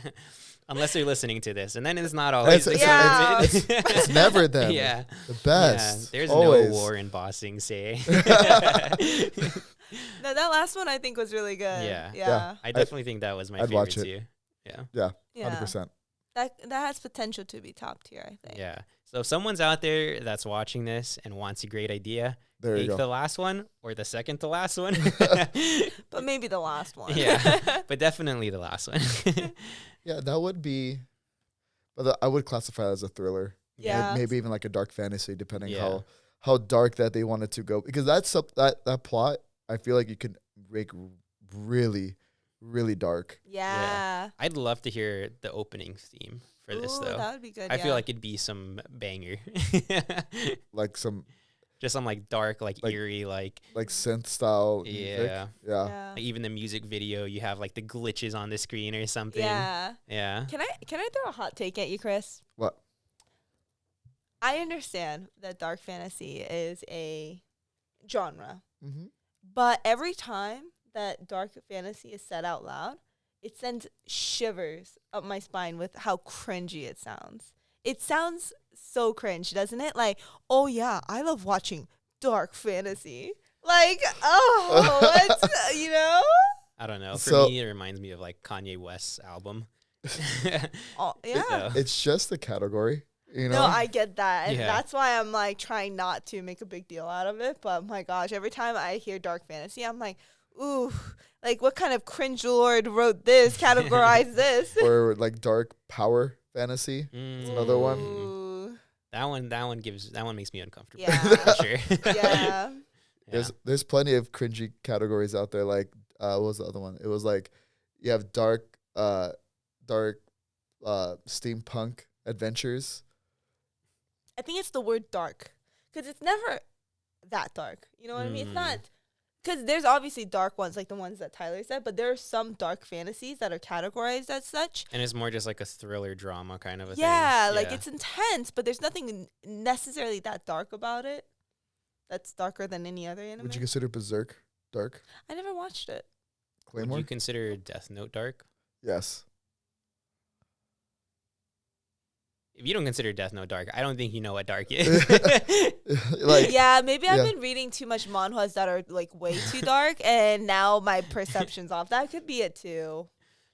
A: Unless they're listening to this, and then it's not always the
B: Yeah.
A: government.
C: It's never them.
A: Yeah.
C: The best.
A: Yeah, there's
C: Always.
A: no war in bossing, say.
B: No, that last one I think was really good.
A: Yeah.
B: Yeah.
A: I definitely think that was my
C: I'd
A: favorite
C: watch it.
A: too. Yeah.
C: Yeah,
B: Yeah.
C: 100%.
B: That has potential to be top tier, I think.
A: Yeah. So if someone's out there that's watching this and wants a great idea,
C: There you
A: take
C: go.
A: the last one or the second to last one.
B: But maybe the last one.
A: Yeah. But definitely the last one.
C: Yeah, that would be. But I would classify it as a thriller.
B: Yeah.
C: Maybe even like a dark fantasy, depending
A: Yeah.
C: how dark that they wanted to go. Because that plot, I feel like you could make really, really dark.
B: Yeah.
A: I'd love to hear the opening theme for this
B: Ooh,
A: though.
B: that would be good.
A: I
B: yeah.
A: feel like it'd be some banger.
C: Like some
A: Just some like dark, like
C: Like-
A: eerie, like
C: synth style music.
A: yeah.
C: Yeah.
B: Yeah.
A: Like even the music video, you have like the glitches on the screen or something.
B: Yeah.
A: Yeah.
B: Can I throw a hot take at you, Chris?
C: What?
B: I understand that dark fantasy is a genre,
C: Mm-hmm.
B: but every time that dark fantasy is said out loud, it sends shivers up my spine with how cringy it sounds. It sounds so cringe, doesn't it? Like, oh yeah, I love watching dark fantasy. Like, oh, what? You know?
A: I don't know. For
C: So-
A: me, it reminds me of like Kanye West's album.
B: Oh, yeah.
A: So,
C: It's just a category, you know.
B: No, I get that. And
A: Yeah.
B: that's why I'm like trying not to make a big deal out of it. But my gosh, every time I hear dark fantasy, I'm like, ooh, like what kind of cringe lord wrote this, categorized this?
C: Or like dark power fantasy.
A: mm,
C: another one.
B: Ooh,
A: That one makes me uncomfortable.
B: Yeah.
A: For sure.
B: yeah.
C: There's plenty of cringy categories out there. Like what was the other one? It was like you have dark steampunk adventures.
B: I think it's the word dark because it's never that dark. You know what I mean? It's
A: Mm.
B: not. Because there's obviously dark ones like the ones that Tyler said, but there are some dark fantasies that are categorized as such.
A: And it's more just like a thriller drama kind of a thing.
B: Yeah, like it's intense, but there's nothing necessarily that dark about it. That's darker than any other anime.
C: Would you consider Berserk dark?
B: I never watched it.
A: Would
C: Claymore?
A: you consider Death Note dark?
C: Yes.
A: If you don't consider Death Note dark, I don't think you know what dark is.
C: Like
B: Yeah, maybe I've
C: yeah.
B: been reading too much manhwas that are like way too dark, and now my perception's off. That could be it too.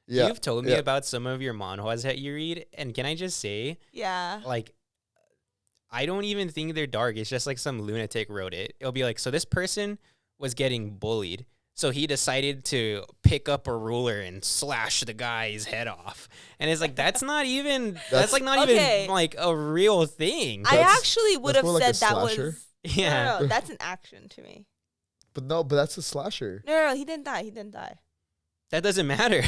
C: yeah.
A: You've told me
C: yeah.
A: about some of your manhwas that you read, and can I just say,
B: Yeah.
A: like, I don't even think they're dark. It's just like some lunatic wrote it. It'll be like, so this person was getting bullied, so he decided to pick up a ruler and slash the guy's head off. And it's like, that's not even, that's like not
B: Okay.
A: even like a real thing.
B: I
C: That's-
B: actually would
C: that's
B: have
C: more like
B: said
C: a
B: that was.
C: slasher.
A: Yeah.
B: No, that's an action to me.
C: But that's a slasher.
B: No, he didn't die. He didn't die.
A: That doesn't matter.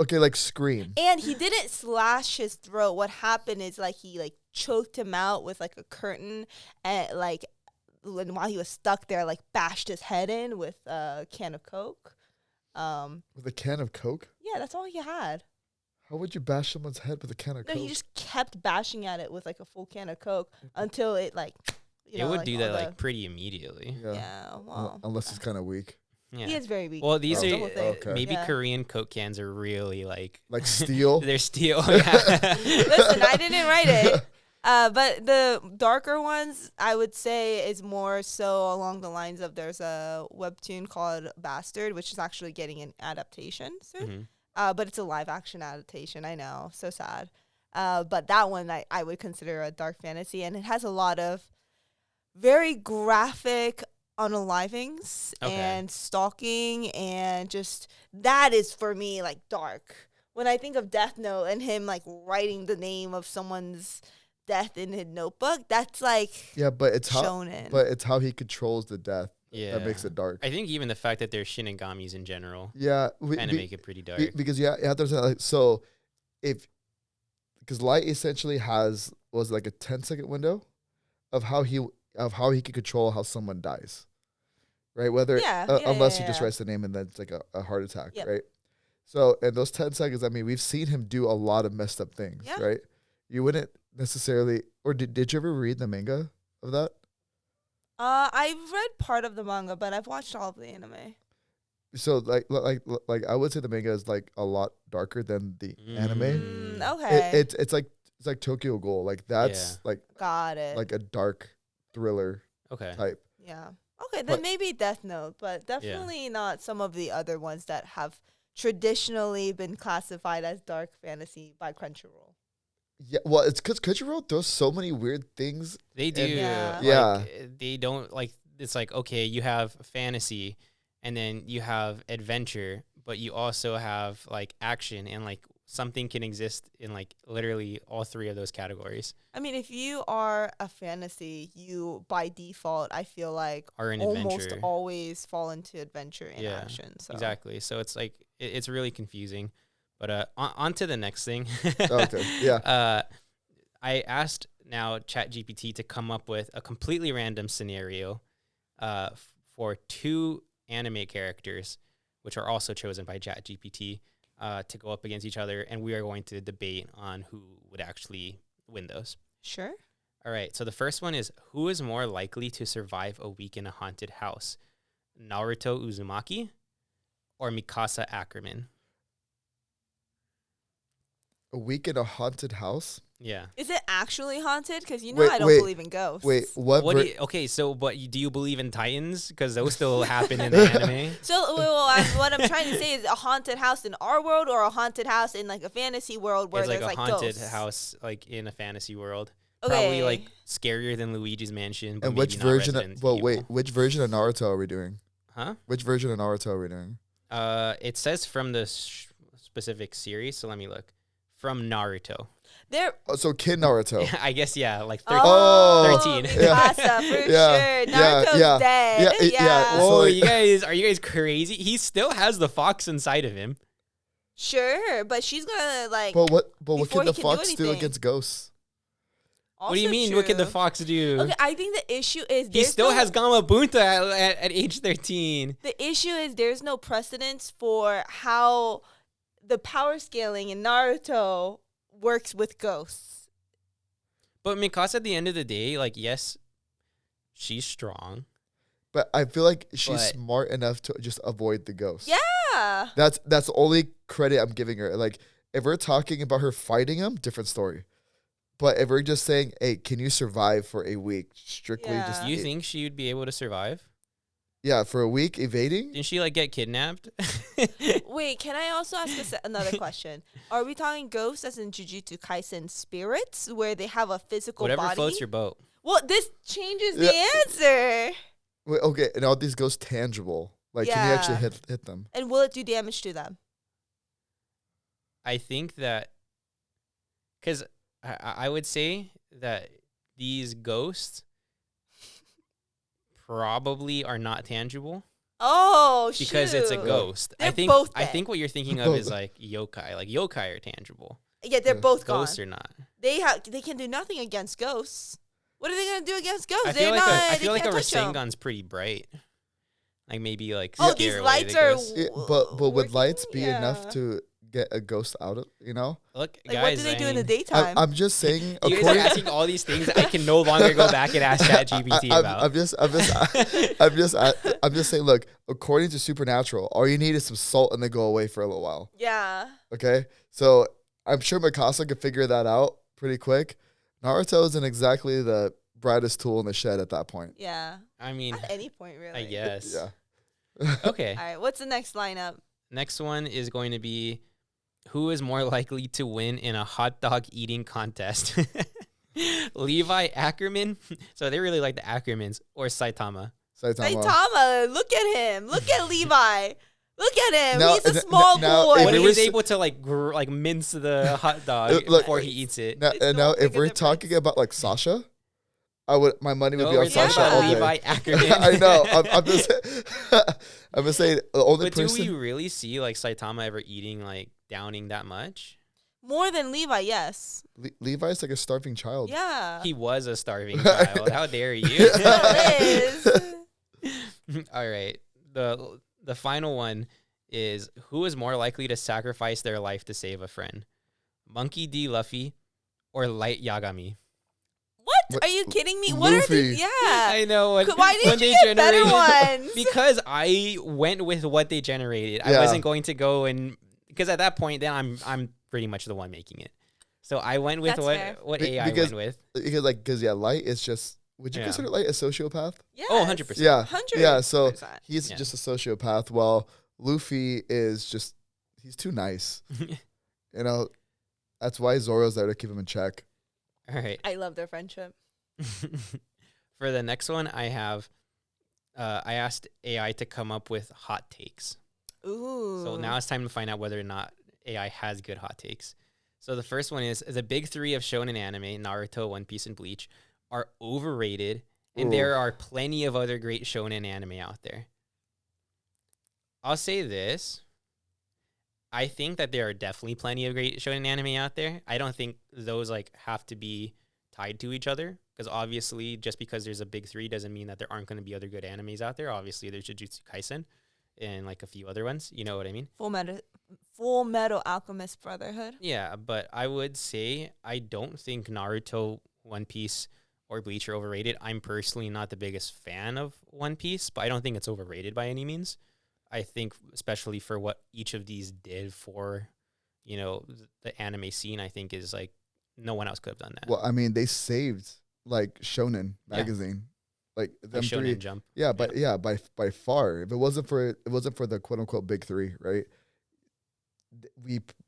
C: Okay, like Scream.
B: And he didn't slash his throat. What happened is like he like choked him out with like a curtain and like while he was stuck there, like bashed his head in with a can of Coke.
C: With a can of Coke?
B: Yeah, that's all he had.
C: How would you bash someone's head with a can of
B: No,
C: Coke?
B: he just kept bashing at it with like a full can of Coke until it like you
A: It
B: know,
A: would
B: like,
A: do
B: all
A: that
B: the-
A: like pretty immediately.
B: yeah. Well,
C: Unless he's kind of weak.
A: Yeah.
B: he is very weak.
A: Well, these
C: Oh,
B: That's
A: are
B: the whole thing.
C: okay.
A: maybe
B: Yeah.
A: Korean Coke cans are really like
C: Like steel.
A: they're steel. Yeah.
B: Listen, I didn't write it. But the darker ones, I would say, is more so along the lines of there's a webtoon called Bastard, which is actually getting an adaptation soon. but it's a live action adaptation. I know, so sad. But that one I would consider a dark fantasy, and it has a lot of very graphic unalivings and stalking, and just that is for me like dark. When I think of Death Note and him like writing the name of someone's death in his notebook, that's like
C: but it's
B: shonen.
C: But it's how he controls the death that makes it dark.
A: I think even the fact that they're Shinigamis in general,
C: kind
A: of make it pretty dark.
C: Because you have to understand, like, so because Light essentially was like a 10-second window of how he could control how someone dies, right? Whether unless he just writes the name and then it's like a heart attack, right? So in those 10 seconds, I mean, we've seen him do a lot of messed up things, right? You wouldn't necessarily, or did you ever read the manga of that?
B: I've read part of the manga, but I've watched all of the anime.
C: So like I would say the manga is like a lot darker than the anime.
B: Okay.
C: It's like Tokyo Ghoul. Like that's like
B: got it.
C: like a dark thriller type.
B: Yeah. Okay, then maybe Death Note, but definitely not some of the other ones that have traditionally been classified as dark fantasy by Crunchyroll.
C: Yeah, well, it's because Crunchyroll does so many weird things.
A: They do. They don't like. It's like, okay, you have fantasy, and then you have adventure, but you also have like action, and like something can exist in like literally all three of those categories.
B: I mean, if you are a fantasy, you by default, I feel like
A: are in
B: almost
A: adventure.
B: Always fall into adventure and action. So.
A: Exactly. So it's like it's really confusing. But on to the next thing.
C: Okay. Yeah.
A: I asked now ChatGPT to come up with a completely random scenario for two anime characters, which are also chosen by ChatGPT, to go up against each other, and we are going to debate on who would actually win those.
B: Sure.
A: All right. So the first one is, who is more likely to survive a week in a haunted house? Naruto Uzumaki or Mikasa Ackerman?
C: A week in a haunted house?
A: Yeah.
B: Is it actually haunted? Because I don't believe in ghosts.
C: Wait, what?
A: But do you believe in Titans? Because those still happen in the anime.
B: So what I'm trying to say is a haunted house in our world or a haunted house in like a fantasy world where
A: it's
B: there's
A: like a
B: like
A: haunted
B: ghosts?
A: house like in a fantasy world.
B: Okay.
A: Probably like scarier than Luigi's Mansion. But
C: And which
A: maybe not
C: version?
A: Resident Evil.
C: Which version of Naruto are we doing?
A: Huh?
C: Which version of Naruto are we doing?
A: It says from the specific series. So let me look. From Naruto.
C: So Kid Naruto.
A: I guess, like 13.
B: Mikasa, for sure. Naruto's dead.
C: Yeah.
A: Oh, are you guys crazy? He still has the fox inside of him.
B: Sure, but she's gonna like.
C: But what can the
B: do
C: fox do
B: anything.
C: against ghosts?
A: Also what do you mean?
B: True.
A: What can the fox do?
B: Okay, I think the issue is
A: he still has Gamabunta at age 13.
B: The issue is there's no precedence for how the power scaling in Naruto works with ghosts.
A: But Mikasa, at the end of the day, like, yes, she's strong.
C: But I feel like she's smart enough to just avoid the ghosts.
B: Yeah.
C: That's the only credit I'm giving her. Like, if we're talking about her fighting him, different story. But if we're just saying, hey, can you survive for a week? Strictly just...
A: Do you think she would be able to survive?
C: Yeah, for a week evading?
A: Didn't she, like, get kidnapped?
B: Wait, can I also ask another question? Are we talking ghosts as in Jujutsu Kaisen spirits, where they have a physical
A: Whatever
B: body?
A: floats your boat.
B: Well, this changes the answer.
C: Wait, okay, and are these ghosts tangible? Like, can you actually hit them?
B: And will it do damage to them?
A: I think that... Because I would say that these ghosts... probably are not tangible.
B: Oh,
A: because it's a ghost.
B: They're both dead.
A: I think what you're thinking of is like yokai. Like yokai are tangible.
B: Yeah, they're both gone.
A: Ghosts are not.
B: They can do nothing against ghosts. What are they gonna do against ghosts?
A: I feel like a Rasengan's pretty bright. Like maybe like
B: these lights are.
C: But would lights be enough to get a ghost out of, you know?
A: Look,
B: like,
A: guys,
B: what do they do in the daytime?
C: I'm just saying.
A: You guys are asking all these things I can no longer go back and ask ChatGPT about.
C: I'm just saying. Look, according to Supernatural, all you need is some salt and they go away for a little while.
B: Yeah.
C: Okay, so I'm sure Mikasa could figure that out pretty quick. Naruto isn't exactly the brightest tool in the shed at that point.
B: Yeah.
A: I mean,
B: at any point, really.
A: I guess.
C: Yeah.
A: Okay.
B: All right. What's the next lineup?
A: Next one is going to be Who is more likely to win in a hot dog eating contest? Levi Ackerman. So they really like the Ackermans, or Saitama.
B: Saitama, look at him. Look at Levi. Look at him.
C: Now-
B: He's a
C: n-
B: small
C: now,
B: boy.
C: if
A: When
C: it
A: he's
C: was-
A: able to like mince the hot dog
C: Look,
A: before he eats it.
C: Now,
B: It's
C: and
B: no
C: now, if
B: bigger
C: we're
B: difference.
C: talking about like Sasha, my money would
A: No,
C: be on
A: we're talking
C: Sasha
B: about
C: all day.
A: Levi Ackerman.
C: I know. I'm just, I'm just saying the only
A: But do
C: person.
A: we really see like Saitama ever eating like downing that much?
B: More than Levi, yes.
C: Levi's like a starving child.
B: Yeah.
A: He was a starving child. How dare you?
B: Still is.
A: All right. The final one is, who is more likely to sacrifice their life to save a friend? Monkey D. Luffy or Light Yagami?
B: What? Are you kidding me? What are
C: Luffy.
B: these? Yeah.
A: I know.
B: Why didn't you get better ones?
A: Because I went with what they generated. I
C: Yeah.
A: wasn't going to go and, because at that point then I'm pretty much the one making it. So I went with
B: That's fair.
A: what
C: Be-
A: AI
C: because-
A: went with.
C: Because Light is just. Would you
A: Yeah.
C: consider Light a sociopath?
B: Yes.
A: Oh, 100%.
C: Yeah.
B: 100%.
C: Yeah. So he's
A: Yeah.
C: just a sociopath. While Luffy is just. He's too nice. You know. That's why Zoro's there to keep him in check.
A: All right.
B: I love their friendship.
A: For the next one, I have, I asked AI to come up with hot takes.
B: Ooh.
A: So now it's time to find out whether or not AI has good hot takes. So the first one is, the big three of shonen anime, Naruto, One Piece, and Bleach, are overrated, and
C: Ooh.
A: there are plenty of other great shonen anime out there. I'll say this. I think that there are definitely plenty of great shonen anime out there. I don't think those like have to be tied to each other, because obviously just because there's a big three doesn't mean that there aren't going to be other good animes out there. Obviously there's Jujutsu Kaisen and like a few other ones. You know what I mean?
B: Full Metal Alchemist Brotherhood.
A: Yeah, but I would say I don't think Naruto, One Piece, or Bleach are overrated. I'm personally not the biggest fan of One Piece, but I don't think it's overrated by any means. I think especially for what each of these did for, you know, the anime scene, I think is like no one else could have done that.
C: Well, I mean, they saved like Shonen
A: Yeah.
C: magazine, like
A: Like
C: them
A: Shonen
C: three.
A: Jump.
C: Yeah, but by far, if it wasn't for the quote unquote big three, right?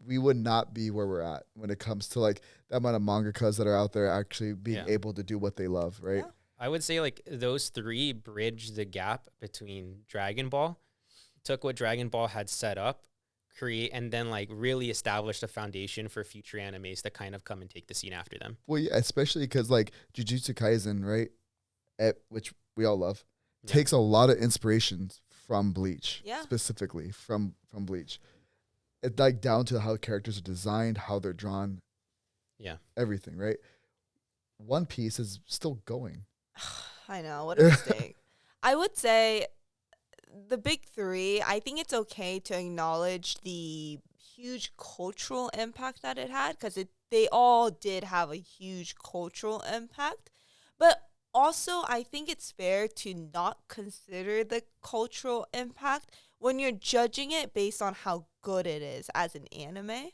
C: We would not be where we're at when it comes to like the amount of mangakas that are out there actually being
A: Yeah.
C: able to do what they love, right?
B: Yeah.
A: I would say like those three bridge the gap between Dragon Ball, took what Dragon Ball had set up, and then like really established a foundation for future animes that kind of come and take the scene after them.
C: Well, yeah, especially because like Jujutsu Kaisen, right? Which we all love,
A: Yeah.
C: takes a lot of inspirations from Bleach,
B: Yeah.
C: specifically from Bleach. It's like down to how characters are designed, how they're drawn,
A: Yeah.
C: everything, right? One Piece is still going.
B: I know. What a mistake. I would say the big three, I think it's okay to acknowledge the huge cultural impact that it had, because they all did have a huge cultural impact. But also, I think it's fair to not consider the cultural impact when you're judging it based on how good it is as an anime.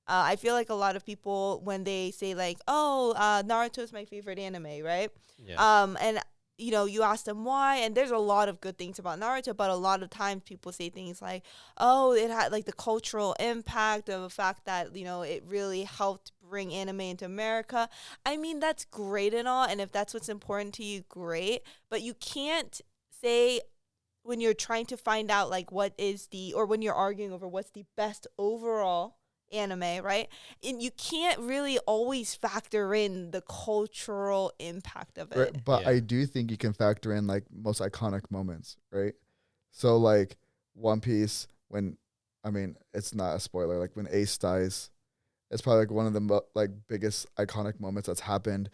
B: I feel like a lot of people, when they say like, oh, Naruto is my favorite anime, right?
A: Yeah.
B: And you know, you ask them why, and there's a lot of good things about Naruto, but a lot of times people say things like, oh, it had like the cultural impact of the fact that, you know, it really helped bring anime into America. I mean, that's great and all, and if that's what's important to you, great, but you can't say, when you're trying to find out like what is or when you're arguing over what's the best overall anime, right? And you can't really always factor in the cultural impact of it.
C: Right? But
A: Yeah.
C: I do think you can factor in like most iconic moments, right? So like One Piece, it's not a spoiler. Like when Ace dies, it's probably like one of the biggest iconic moments that's happened.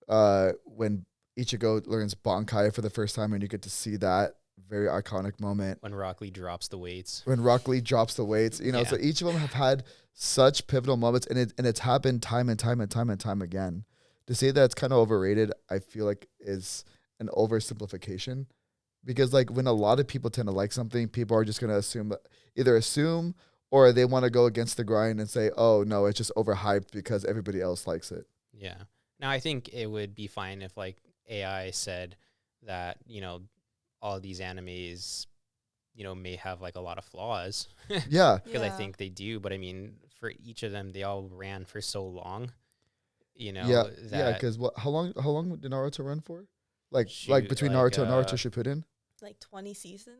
C: When Ichigo learns Bankai for the first time, and you get to see that very iconic moment.
A: When Rock Lee drops the weights.
C: When Rock Lee drops the weights,
A: Yeah.
C: so each of them have had such pivotal moments, and it's happened time and time again. To say that it's kind of overrated, I feel like is an oversimplification, because like when a lot of people tend to like something, people are just gonna assume or they want to go against the grind and say, oh no, it's just overhyped because everybody else likes it.
A: Yeah. Now I think it would be fine if like AI said that, you know, all of these animes, you know, may have like a lot of flaws.
C: Yeah,
A: Because I think they do, but I mean, for each of them, they all ran for so long. You know,
C: yeah,
A: that
C: because how long did Naruto run for? Like
A: Shoot,
C: between
A: like,
C: Naruto and Naruto Shippuden.
B: Like 20 seasons.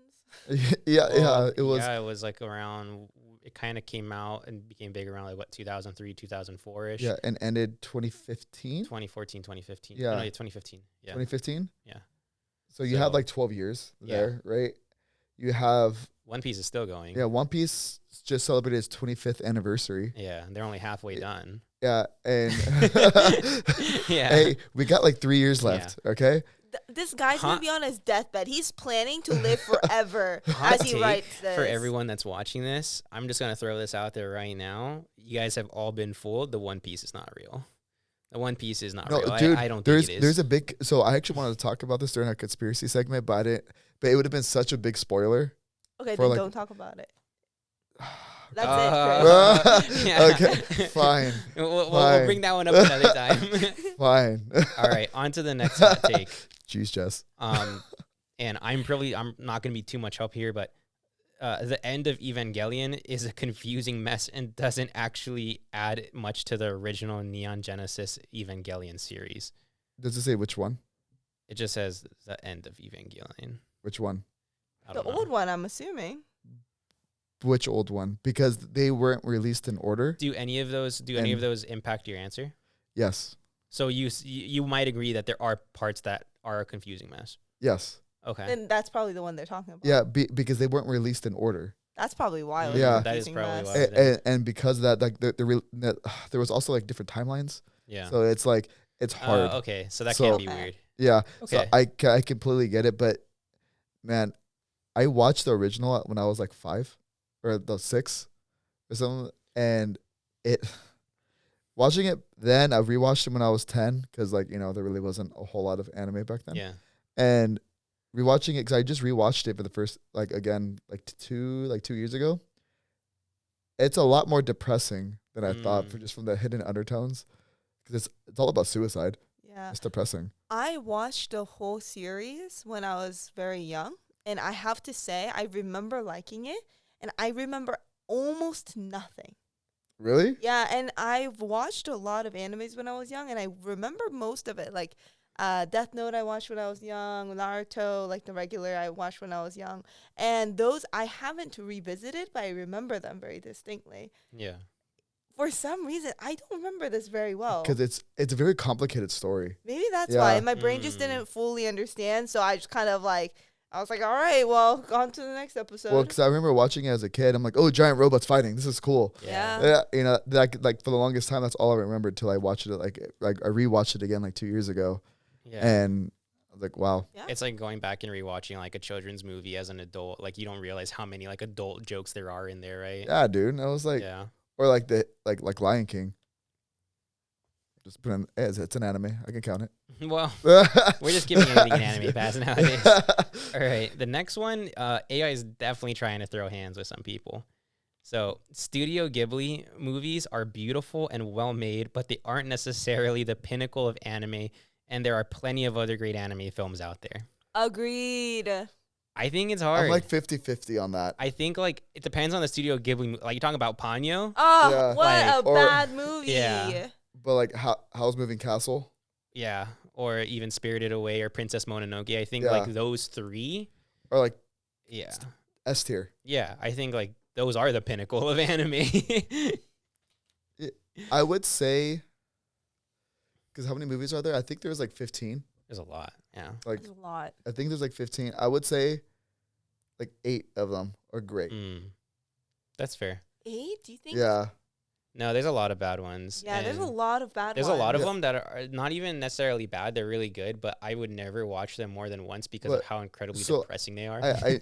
C: Yeah, it was.
A: Yeah, it was like around. It kind of came out and became big around like what 2003, 2004 ish.
C: Yeah, and ended 2015.
A: 2014, 2015.
C: Yeah.
A: Oh, no, yeah, 2015. Yeah.
C: 2015.
A: Yeah.
C: So you had
A: So-
C: like 12 years
A: Yeah.
C: there, right? You have
A: One Piece is still going.
C: yeah. One Piece just celebrated its 25th anniversary.
A: Yeah, they're only halfway done.
C: Yeah, and
A: Yeah.
C: hey, we got like 3 years left. Okay.
B: This guy's
A: Hot-
B: gonna be on his deathbed. He's planning to live forever
A: Hot
B: as he
A: take
B: writes this.
A: for everyone that's watching this, I'm just gonna throw this out there right now. You guys have all been fooled. The One Piece is not real. The One Piece is not
C: No,
A: real.
C: dude,
A: I don't
C: there's
A: think it is.
C: there's a big. So I actually wanted to talk about this during our conspiracy segment, but I didn't. But it would have been such a big spoiler.
B: Okay,
C: for
B: then
C: like-
B: don't talk about it. That's it, Chris.
A: Yeah.
C: Okay, fine,
A: We'll
C: Fine.
A: bring that one up another time.
C: fine.
A: All right, on to the next hot take.
C: Jeez, Jess.
A: And I'm not going to be too much help here, but the end of Evangelion is a confusing mess and doesn't actually add much to the original Neon Genesis Evangelion series.
C: Does it say which one?
A: It just says the end of Evangelion.
C: Which one?
A: I
B: The
A: don't know.
B: old one, I'm assuming.
C: Which old one? Because they weren't released in order.
A: Do any of those impact your answer?
C: Yes.
A: So you might agree that there are parts that are a confusing mess.
C: Yes.
A: Okay.
B: Then that's probably the one they're talking about.
C: Yeah. Because they weren't released in order.
B: That's probably why. it was
C: Yeah.
B: a
A: That is
B: confusing
A: probably
B: mess.
A: why.
C: And because of that, like there was also like different timelines.
A: Yeah.
C: So it's like it's hard.
A: Okay. So that
C: So-
A: can be
B: Okay.
A: weird.
C: Yeah.
A: Okay.
C: So I completely get it, but man, I watched the original when I was like 5 or the 6 or something, and watching it then I rewatched it when I was 10 because like there really wasn't a whole lot of anime back then.
A: Yeah.
C: And rewatching it because I just rewatched it for the first two years ago. It's a lot more depressing than I thought from the hidden undertones because it's all about suicide.
B: Yeah.
C: It's depressing.
B: I watched the whole series when I was very young, and I have to say, I remember liking it, and I remember almost nothing.
C: Really?
B: Yeah, and I've watched a lot of animes when I was young, and I remember most of it. Like Death Note I watched when I was young, Naruto, like the regular I watched when I was young. And those I haven't revisited, but I remember them very distinctly.
A: Yeah.
B: For some reason, I don't remember this very well.
C: Because it's a very complicated story.
B: Maybe that's
C: Yeah.
B: why. My brain just
A: Mm.
B: didn't fully understand, so I just kind of I was like, all right, well, on to the next episode.
C: Well, because I remember watching it as a kid. I'm like, oh, giant robots fighting. This is cool.
B: Yeah.
C: Yeah, like for the longest time, that's all I remembered till I watched it. Like I rewatched it again like 2 years ago,
A: Yeah.
C: and I was like, wow.
B: Yeah.
A: It's like going back and rewatching like a children's movie as an adult. Like you don't realize how many like adult jokes there are in there, right?
C: Yeah, dude. And I was like,
A: Yeah.
C: or like the like Lion King. Just put in, it's an anime. I can count it.
A: Well, we're just giving anything an anime pass nowadays. All right. The next one, AI is definitely trying to throw hands with some people. So, Studio Ghibli movies are beautiful and well made, but they aren't necessarily the pinnacle of anime, and there are plenty of other great anime films out there.
B: Agreed.
A: I think it's hard.
C: I'm like 50-50 on that.
A: I think like it depends on the Studio Ghibli. Like you're talking about Ponyo.
B: Oh,
C: Yeah.
B: what
A: Like-
B: a
C: or-
B: bad movie.
A: Yeah.
C: But like Howl's Moving Castle.
A: Yeah. Or even Spirited Away or Princess Mononoke. I think
C: Yeah.
A: like those three.
C: Or like
A: Yeah.
C: S tier.
A: Yeah. I think like those are the pinnacle of anime.
C: I would say, because how many movies are there? I think there's like 15.
A: There's a lot. Yeah.
C: Like
B: There's a lot.
C: I think there's like 15. I would say like 8 of them are great.
A: That's fair.
B: 8? Do you think?
C: Yeah.
A: No, there's a lot of bad ones.
B: Yeah, there's a
A: and
B: lot of bad
A: There's
B: ones.
A: a lot of
C: Yeah.
A: them that are not even necessarily bad. They're really good, but I would never watch them more than once because of
C: But-
A: how incredibly
C: so
A: depressing they are.
C: I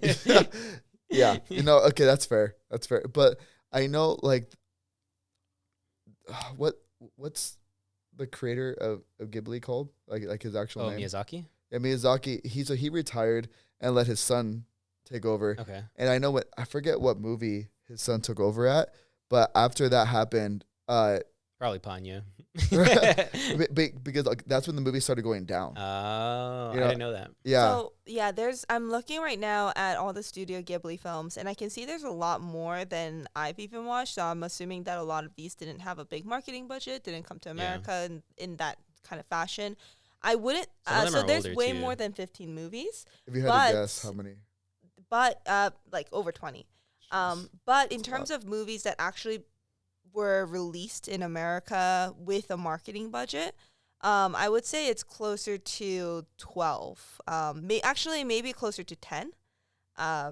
C: yeah. Okay, that's fair. That's fair. But I know like what's the creator of Ghibli called? Like his actual name?
A: Miyazaki?
C: Yeah, Miyazaki. He retired and let his son take over.
A: Okay.
C: And I know I forget what movie his son took over at, but after that happened,
A: Probably Panya.
C: Because like, that's when the movie started going down.
A: Oh,
C: You
A: I
C: know,
A: didn't know that.
C: Yeah.
B: So yeah, I'm looking right now at all the Studio Ghibli films, and I can see there's a lot more than I've even watched. So I'm assuming that a lot of these didn't have a big marketing budget, didn't come to
A: Yeah.
B: America in that kind of fashion. I wouldn't.
A: Some of them
B: So
A: are
B: there's
A: older,
B: way
A: too.
B: more than 15 movies,
C: If you had
B: but
C: to guess how many.
B: like over 20. But in
C: That's a
B: terms
C: lot.
B: of movies that actually were released in America with a marketing budget, I would say it's closer to 12. Actually, maybe closer to 10. Uh,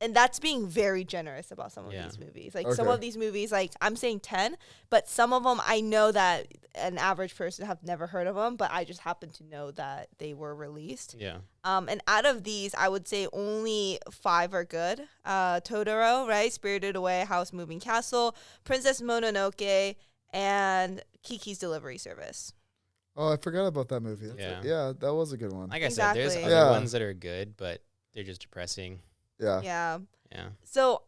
B: and that's being very generous about some of
A: Yeah.
B: these movies. Like some
C: Okay.
B: of these movies, like I'm saying 10, but some of them I know that an average person have never heard of them, but I just happen to know that they were released.
A: Yeah.
B: And out of these, I would say only 5 are good. Totoro, right? Spirited Away, House Moving Castle, Princess Mononoke, and Kiki's Delivery Service.
C: Oh, I forgot about that movie. Yeah, that was a good one.
A: Like I said, there's
B: Exactly.
A: other
C: Yeah.
A: ones that are good, but they're just depressing.
C: Yeah.
B: Yeah.
A: Yeah.
B: So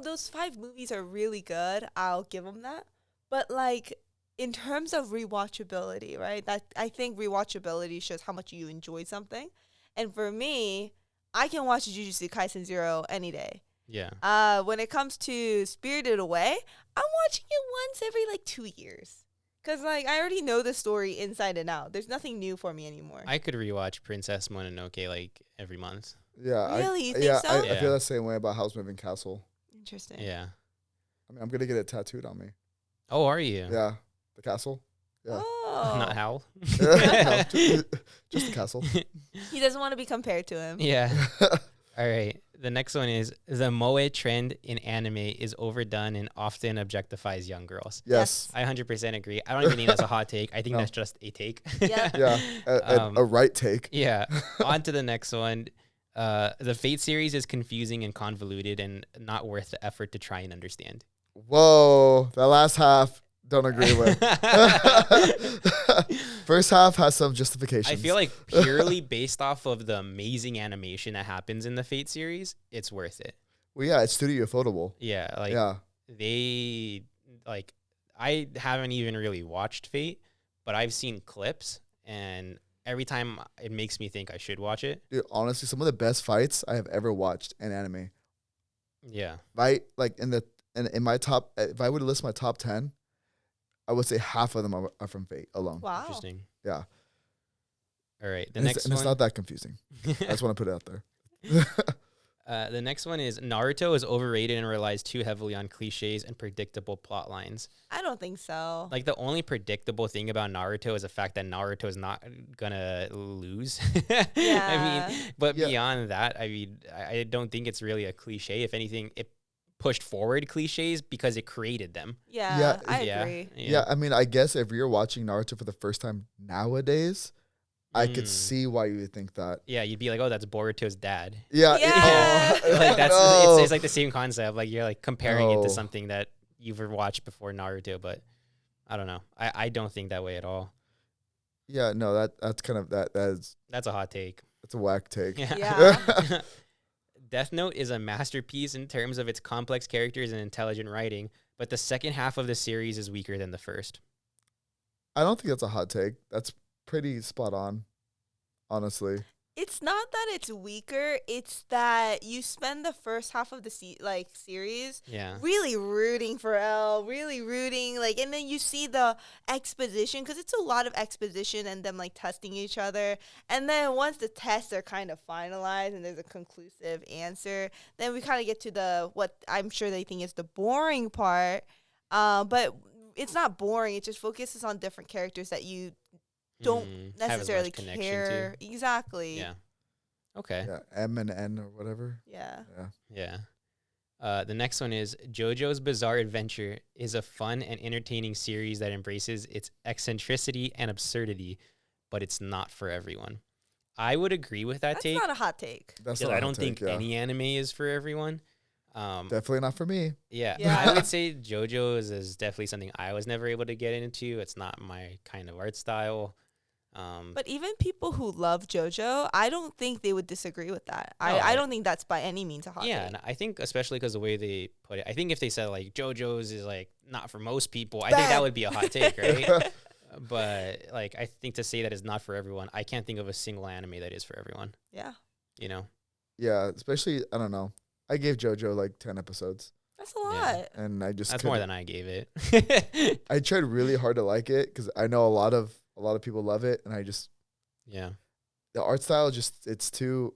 B: those 5 movies are really good. I'll give them that. But like in terms of rewatchability, right? That I think rewatchability shows how much you enjoyed something. And for me, I can watch Jujutsu Kaisen 0 any day.
A: Yeah.
B: When it comes to Spirited Away, I'm watching it once every like 2 years. Cause like I already know the story inside and out. There's nothing new for me anymore.
A: I could rewatch Princess Mononoke like every month.
C: Yeah.
B: Really? You think
C: yeah,
B: so?
C: I
A: Yeah.
C: feel the same way about House Moving Castle.
B: Interesting.
A: Yeah.
C: I mean, I'm gonna get it tattooed on me.
A: Oh, are you?
C: Yeah, the castle. Yeah.
B: Oh.
A: Not Howl.
C: No, just the castle.
B: He doesn't want to be compared to him.
A: Yeah. All right. The next one is the moe trend in anime is overdone and often objectifies young girls.
C: Yes.
A: I 100% agree. I don't even think that's a hot take. I think
C: No.
A: that's just a take.
B: Yep.
C: Yeah. A right take.
A: Yeah. On to the next one. The Fate series is confusing and convoluted and not worth the effort to try and understand.
C: Whoa, that last half don't agree with. First half has some justifications.
A: I feel like purely based off of the amazing animation that happens in the Fate series, it's worth it.
C: Well, yeah, it's studio affordable.
A: Yeah, like
C: Yeah.
A: they like I haven't even really watched Fate, but I've seen clips and every time it makes me think I should watch it.
C: Dude, honestly, some of the best fights I have ever watched in anime.
A: Yeah.
C: Right? Like in my top, if I would list my top 10, I would say half of them are from Fate alone.
B: Wow.
A: Interesting.
C: Yeah.
A: All right. The
C: And
A: next
C: it's
A: one.
C: not that confusing. I just want to put it out there.
A: The next one is Naruto is overrated and relies too heavily on cliches and predictable plot lines.
B: I don't think so.
A: Like the only predictable thing about Naruto is the fact that Naruto is not gonna lose.
B: Yeah.
A: I mean, but
C: Yeah.
A: beyond that, I mean, I don't think it's really a cliche. If anything, it pushed forward cliches because it created them.
B: Yeah,
C: Yeah,
B: I
A: Yeah.
B: agree.
C: Yeah, I mean, I guess if you're watching Naruto for the first time nowadays, I could
A: Mm.
C: see why you would think that.
A: Yeah, you'd be like, oh, that's Boruto's dad.
C: Yeah.
B: Yeah.
A: Like that's
C: no.
A: it's like the same concept. Like you're like comparing it
C: No.
A: to something that you've watched before Naruto, but I don't know. I don't think that way at all.
C: Yeah, no, that's kind of that's
A: That's a hot take.
C: a whack take.
B: Yeah.
A: Death Note is a masterpiece in terms of its complex characters and intelligent writing, but the second half of the series is weaker than the first.
C: I don't think that's a hot take. That's pretty spot on, honestly.
B: It's not that it's weaker. It's that you spend the first half of the series
A: Yeah.
B: really rooting for L, really rooting, and then you see the exposition, because it's a lot of exposition and them testing each other, and then once the tests are kind of finalized and there's a conclusive answer, then we kind of get to what I'm sure they think is the boring part, but it's not boring. It just focuses on different characters that you don't
A: Have as much
B: necessarily
A: connection
B: care.
A: to.
B: Exactly.
A: Yeah. Okay.
C: Yeah, M and N or whatever.
B: Yeah.
C: Yeah.
A: Yeah. The next one is JoJo's Bizarre Adventure is a fun and entertaining series that embraces its eccentricity and absurdity, but it's not for everyone. I would agree with that
B: That's
A: take.
B: not a hot take.
C: That's
A: Because
C: not a
A: I
C: hot
A: don't think
C: take, yeah.
A: any anime is for everyone.
C: Definitely not for me.
A: Yeah,
B: Yeah.
A: I would say JoJo's is definitely something I was never able to get into. It's not my kind of art style.
B: But even people who love JoJo, I don't think they would disagree with that.
A: No,
B: I don't think that's by any means a hot
A: yeah,
B: take.
A: and I think especially because the way they put it, I think if they said like JoJo's is like not for most people, I think that
B: Bad.
A: would be a hot take, right? But like I think to say that is not for everyone, I can't think of a single anime that is for everyone.
B: Yeah,
A: You know?
C: Yeah, especially I don't know. I gave JoJo like 10 episodes,
B: that's a lot.
A: Yeah.
C: and I just
A: That's
C: couldn't.
A: more than I gave it.
C: I tried really hard to like it because I know a lot of people love it, and I just
A: Yeah.
C: the art style just it's too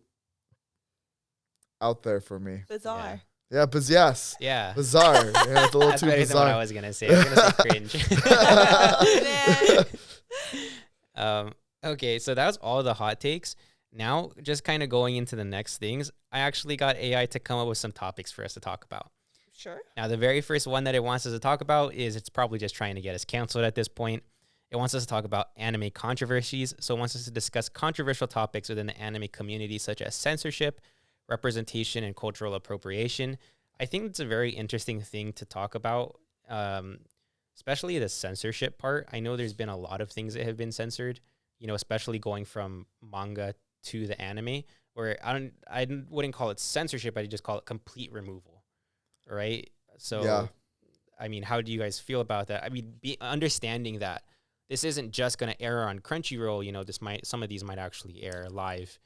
C: out there for me.
B: Bizarre.
C: Yeah, but yes,
A: Yeah.
C: bizarre. Yeah, it's a little
A: That's
C: too
A: better than what I
C: bizarre.
A: was gonna say. I was gonna say cringe.
B: Oh,
A: Okay, so that was all the hot takes. Now, just kind of going into the next things, I actually got AI to come up with some topics for us to talk about.
B: Sure.
A: Now, the very first one that it wants us to talk about is it's probably just trying to get us canceled at this point. It wants us to talk about anime controversies. So it wants us to discuss controversial topics within the anime community, such as censorship, representation, and cultural appropriation. I think it's a very interesting thing to talk about, especially the censorship part. I know there's been a lot of things that have been censored, you know, especially going from manga to the anime, where I wouldn't call it censorship, I'd just call it complete removal, right? So,
C: Yeah.
A: I mean, how do you guys feel about that? I mean, understanding that this isn't just going to air on Crunchyroll, you know, some of these might actually air live,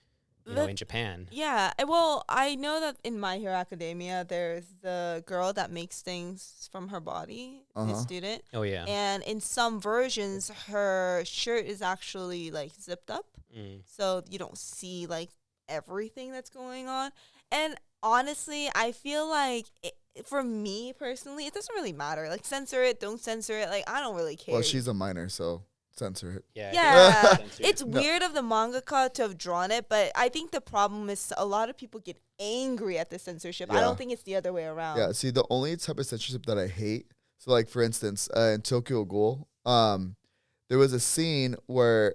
A: you know, in Japan.
B: Yeah. Well, I know that in My Hero Academia, there's the girl that makes things from her body, the student.
A: Oh yeah.
B: And in some versions, her shirt is actually like zipped up. So you don't see like everything that's going on. And honestly, I feel like for me personally, it doesn't really matter. Like censor it, don't censor it. Like I don't really care.
C: Well, she's a minor, so censor it.
A: Yeah.
B: Yeah,
A: Censored.
B: it's weird of the mangaka to have drawn it, but I think the problem is a lot of people get angry at the censorship. I
C: Yeah.
B: don't think it's the other way around.
C: Yeah, see, the only type of censorship that I hate, so like for instance, in Tokyo Ghoul, there was a scene where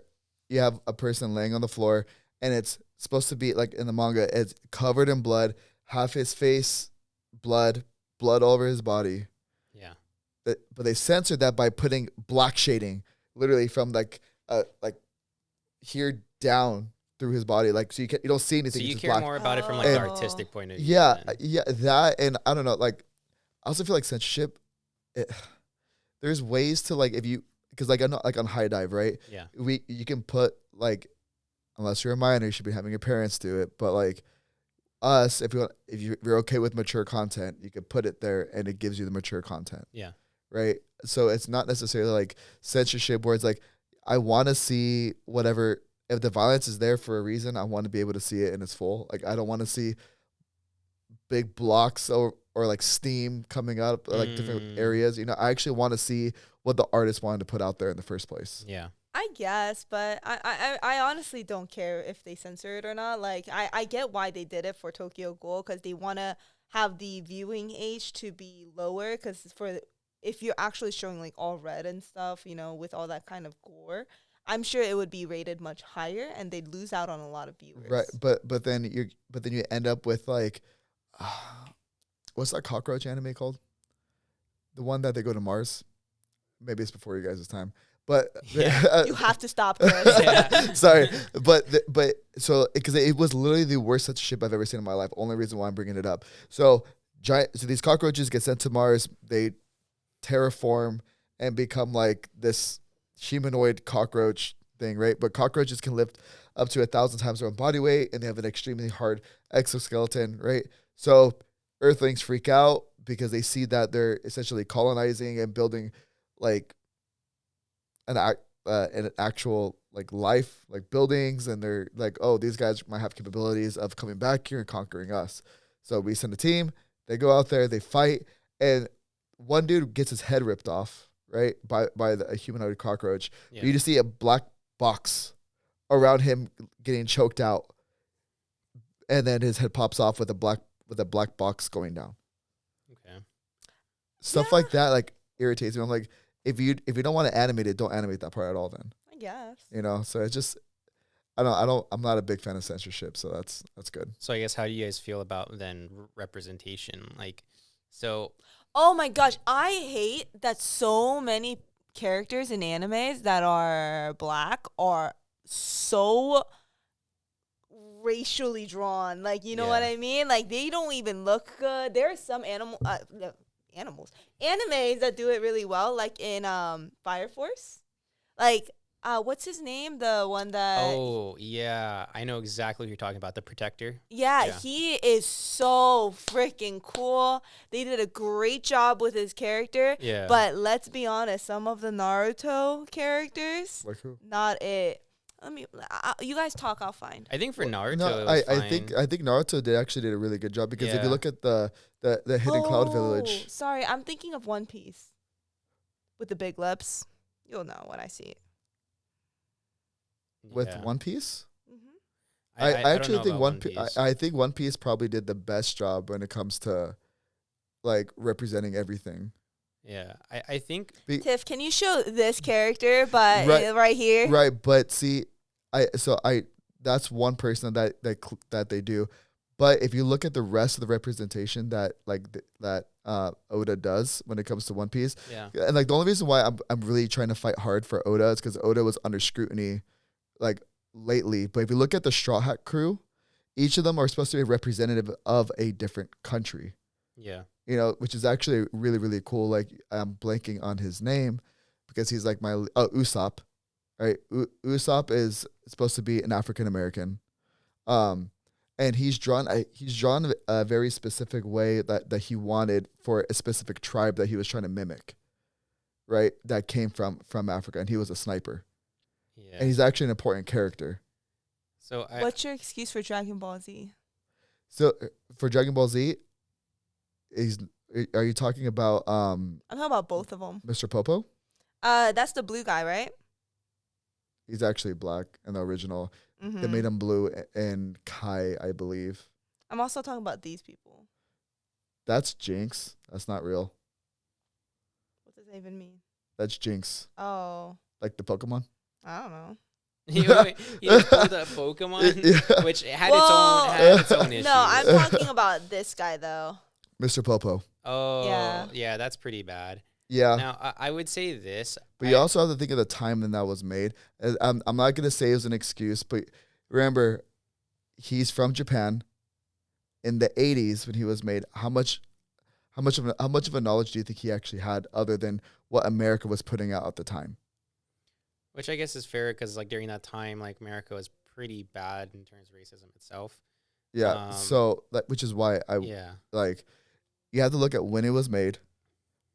C: you have a person laying on the floor, and it's supposed to be like in the manga, it's covered in blood, half his face, blood all over his body.
A: Yeah.
C: But they censored that by putting black shading, literally from like here down through his body, like so you don't see anything.
A: So you
C: it's just
A: care
C: black.
A: more about it from like the
B: Oh.
A: artistic point of view.
C: Yeah,
A: then.
C: yeah, that, and I don't know, like I also feel like censorship. There's ways to like if you because like I know like on High Dive, right?
A: Yeah.
C: You can put like unless you're a minor, you should be having your parents do it. But like us, if you're okay with mature content, you can put it there and it gives you the mature content.
A: Yeah.
C: Right. So it's not necessarily like censorship where it's like I want to see whatever. If the violence is there for a reason, I want to be able to see it in its full. Like I don't want to see big blocks or like steam coming up like different areas. You know, I actually want to see what the artist wanted to put out there in the first place.
A: Yeah.
B: I guess, but I honestly don't care if they censor it or not. Like, I get why they did it for Tokyo Ghoul, because they want to have the viewing age to be lower, because if you're actually showing, like, all red and stuff, you know, with all that kind of gore, I'm sure it would be rated much higher, and they'd lose out on a lot of viewers.
C: Right, but then you end up with, like, what's that cockroach anime called? The one that they go to Mars? Maybe it's before you guys' time. But
A: Yeah.
B: You have to stop, Chris.
A: Yeah.
C: sorry, but so because it was literally the worst censorship I've ever seen in my life. Only reason why I'm bringing it up. So these cockroaches get sent to Mars. They terraform and become like this humanoid cockroach thing, right? But cockroaches can lift up to 1,000 times their own body weight, and they have an extremely hard exoskeleton, right? So Earthlings freak out because they see that they're essentially colonizing and building like an actual like life, like buildings, and they're like, oh, these guys might have capabilities of coming back here and conquering us. So we send a team, they go out there, they fight, and one dude gets his head ripped off, right, by a humanoid cockroach.
A: Yeah.
C: You just see a black box around him getting choked out, and then his head pops off with a black box going down.
A: Okay.
C: Stuff like that like irritates me. I'm like, if you don't want to animate it, don't animate that part at all then.
B: I guess.
C: You know, so it's just I'm not a big fan of censorship, so that's good.
A: So I guess how do you guys feel about then representation? Like, so
B: Oh my gosh, I hate that so many characters in animes that are black are so racially drawn. Like, you know what
A: Yeah.
B: I mean? Like, they don't even look good. There are some animes that do it really well, like in Fire Force. Like, what's his name? The one that
A: Oh, yeah. I know exactly what you're talking about. The Protector.
B: yeah,
A: Yeah.
B: he is so freaking cool. They did a great job with his character.
A: Yeah.
B: But let's be honest, some of the Naruto characters,
C: Like who?
B: not it. You guys talk, I'll find.
A: I think for Naruto,
C: No,
A: it was
C: I
A: fine.
C: think Naruto actually did a really good job because if you
A: Yeah.
C: look at the Hidden Cloud Village,
B: Sorry, I'm thinking of One Piece with the big lips. You'll know when I see it.
C: with
A: Yeah.
C: One Piece,
A: I
C: I
A: don't
C: actually
A: know
C: think
A: about
C: One
A: One
C: Piece.
A: Piece.
C: I think One Piece probably did the best job when it comes to like representing everything.
A: Yeah. I think.
B: Tiff, can you show this character, but
C: Right.
B: right here?
C: Right, but see, that's one person that they do, but if you look at the rest of the representation that Oda does when it comes to One Piece,
A: Yeah.
C: and like the only reason why I'm really trying to fight hard for Oda is because Oda was under scrutiny like lately. But if you look at the Straw Hat crew, each of them are supposed to be representative of a different country.
A: Yeah.
C: You know, which is actually really, really cool. Like I'm blanking on his name because he's like Usopp, right? Usopp is supposed to be an African American, and he's drawn a very specific way that he wanted for a specific tribe that he was trying to mimic, right? That came from Africa, and he was a sniper,
A: Yeah.
C: and he's actually an important character.
A: So
B: What's your excuse for Dragon Ball Z?
C: So for Dragon Ball Z, are you talking about
B: I'm talking about both of them.
C: Mr. Popo?
B: That's the blue guy, right?
C: He's actually black in the original.
B: Mm-hmm.
C: They made him blue in Kai, I believe.
B: I'm also talking about these people.
C: That's Jinx. That's not real.
B: What does that even mean?
C: That's Jinx.
B: Oh,
C: Like the Pokemon.
B: I don't know.
A: he just pulled a Pokemon,
C: Yeah.
A: which had
B: Whoa.
A: its own issues.
B: No, I'm talking about this guy though.
C: Mr. Popo.
A: Oh,
B: Yeah.
A: yeah, that's pretty bad.
C: Yeah.
A: Now, I would say this.
C: But you also have to think of the time when that was made. I'm not going to say it was an excuse, but remember, he's from Japan. In the 80s when he was made, how much of a knowledge do you think he actually had other than what America was putting out at the time?
A: Which I guess is fair because, like, during that time, like, America was pretty bad in terms of racism itself.
C: Yeah. So, which is why
A: Yeah.
C: like, you have to look at when it was made,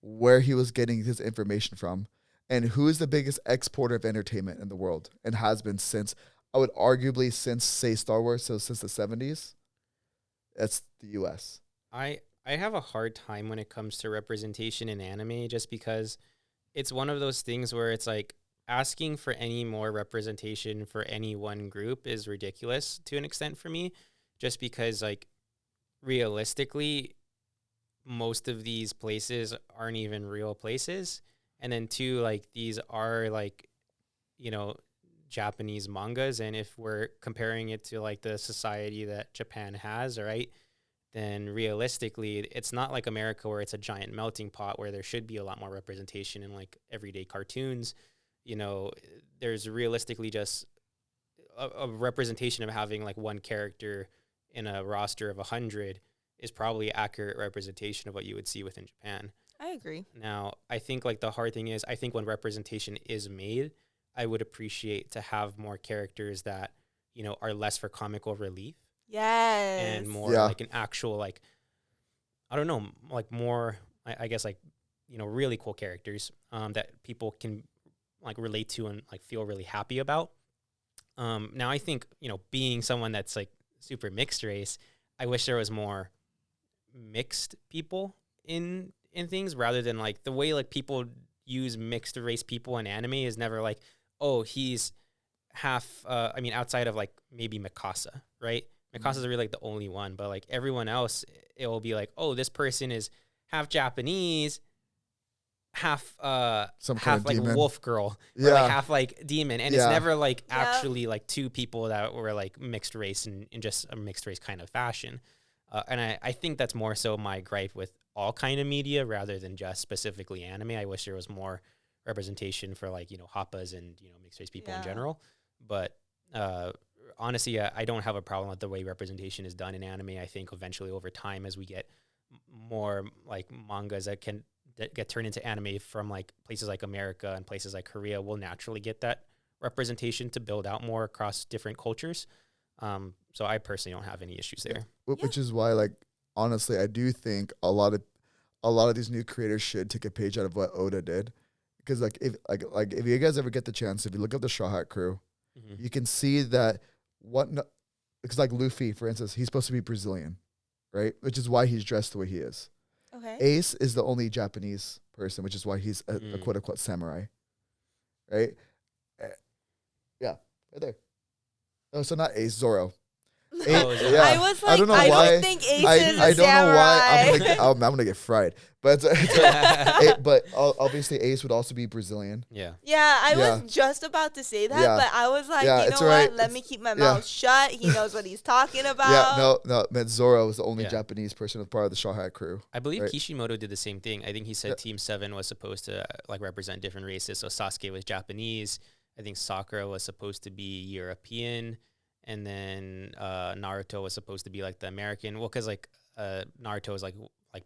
C: where he was getting his information from, and who is the biggest exporter of entertainment in the world and has been since, I would arguably since, say, Star Wars, so since the 70s, that's the U.S.
A: I have a hard time when it comes to representation in anime just because it's one of those things where it's like asking for any more representation for any one group is ridiculous to an extent for me, just because, like, realistically, most of these places aren't even real places. And then two, like, these are, like, you know, Japanese mangas. And if we're comparing it to, like, the society that Japan has, right, then realistically, it's not like America where it's a giant melting pot where there should be a lot more representation in, like, everyday cartoons. You know, there's realistically just a representation of having, like, one character in a roster of 100 is probably accurate representation of what you would see within Japan.
B: I agree.
A: Now, I think, like, the hard thing is, I think when representation is made, I would appreciate to have more characters that, you know, are less for comical relief
B: Yes.
A: and more
C: Yeah.
A: like an actual, like, I don't know, like more, I guess, like, you know, really cool characters that people can, like, relate to and, like, feel really happy about. Now, I think, you know, being someone that's, like, super mixed race, I wish there was more mixed people in things rather than, like, the way, like, people use mixed race people in anime is never like, oh, he's half, I mean, outside of, like, maybe Mikasa, right? Mikasa's really, like, the only one, but, like, everyone else, it will be like, oh, this person is half Japanese, half
C: Some
A: half
C: kind of
A: like
C: demon.
A: wolf girl, or,
C: Yeah.
A: like, half, like, demon, and it's
C: Yeah.
A: never, like,
B: Yeah.
A: actually, like, two people that were, like, mixed race in just a mixed race kind of fashion. And I think that's more so my gripe with all kind of media rather than just specifically anime. I wish there was more representation for, like, you know, happas and, you know, mixed race people in
B: Yeah.
A: general. But honestly, I don't have a problem with the way representation is done in anime. I think eventually over time, as we get more like mangas that can get turned into anime from like places like America and places like Korea, we'll naturally get that representation to build out more across different cultures. So I personally don't have any issues there.
C: Which is why, like, honestly, I do think a lot of these new creators should take a page out of what Oda did, because like if you guys ever get the chance, if you look up the Straw Hat Crew, you can see that because like Luffy, for instance, he's supposed to be Brazilian, right? Which is why he's dressed the way he is.
B: Okay.
C: Ace is the only Japanese person, which is why he's a quote unquote samurai, right? Yeah, right there. Oh, so not Ace, Zoro.
A: Yeah.
B: I was like,
C: I don't know
B: I
C: why.
B: don't think Ace is a
C: I don't know why
B: samurai.
C: I'm gonna get fried. But but obviously Ace would also be Brazilian.
A: Yeah.
B: Yeah, I
C: Yeah.
B: was just about to say that,
C: Yeah.
B: but I was like,
C: Yeah,
B: you
C: it's
B: know
C: alright.
B: what? Let me keep my
C: yeah.
B: mouth shut. He knows what he's talking about.
C: Yeah, no, man, Zoro was the only
A: Yeah.
C: Japanese person with part of the Straw Hat Crew.
A: I believe
C: Right.
A: Kishimoto did the same thing. I think he said
C: Yeah.
A: Team 7 was supposed to like represent different races. So Sasuke was Japanese. I think Sakura was supposed to be European. And then Naruto was supposed to be like the American. Well, because like Naruto is like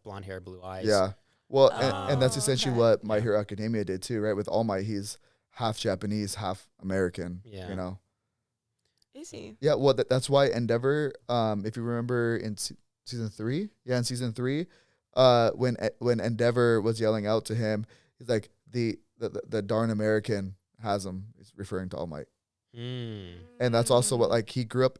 A: blonde hair, blue eyes.
C: Yeah. Well,
B: Oh,
C: and that's essentially
B: okay.
C: what My
A: Yeah.
C: Hero Academia did too, right? With All Might, he's half Japanese, half American.
A: Yeah.
C: You know.
B: Is he?
C: Yeah. Well, that's why Endeavor. If you remember in season 3, in season 3, when Endeavor was yelling out to him, he's like the darn American has him. He's referring to All Might.
A: Mm.
C: And that's also what like he grew up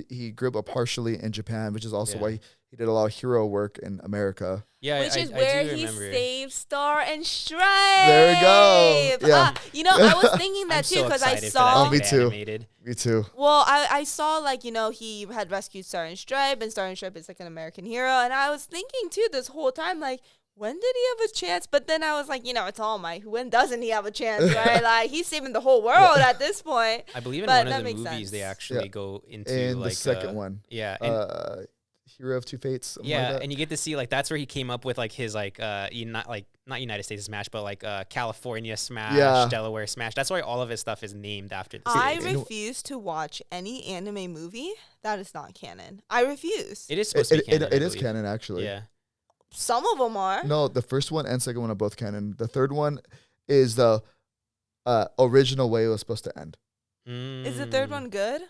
C: he grew up partially in Japan, which is also
A: Yeah.
C: why he did a lot of hero work in America.
A: Yeah,
B: Which is
A: I
B: where
A: do
B: he
A: remember.
B: saved Star and Stripe.
C: There we go. Yeah.
B: You know, I was thinking that
A: I'm
B: too
A: so
B: because I
A: excited for that
B: saw.
A: to
C: me
A: get
C: too.
A: animated.
C: Me too.
B: Well, I saw like, you know, he had rescued Star and Stripe, and Star and Stripe is like an American hero, and I was thinking too this whole time like, when did he have a chance? But then I was like, you know, it's All Might. When doesn't he have a chance, right? Like he's saving the whole world at this point.
A: I believe in
B: But
A: one
B: that
A: of the
B: makes
A: movies they
B: sense.
A: actually
C: Yeah.
A: go into
C: In
A: like
C: the second one.
A: Yeah, and
C: Hero of Two Fates. Something
A: yeah,
C: like that.
A: and you get to see like that's where he came up with like his like not United States Smash, but like California Smash,
C: Yeah.
A: Delaware Smash. That's why all of his stuff is named after the
B: I
A: states.
B: refuse to watch any anime movie that is not canon. I refuse.
A: It is supposed to be canon.
C: It
A: I
C: is
A: believe.
C: canon actually.
A: Yeah.
B: Some of them are.
C: No, the first one and second one are both canon. The third one is the original way it was supposed to end.
B: Is the third
A: Mm.
B: one good?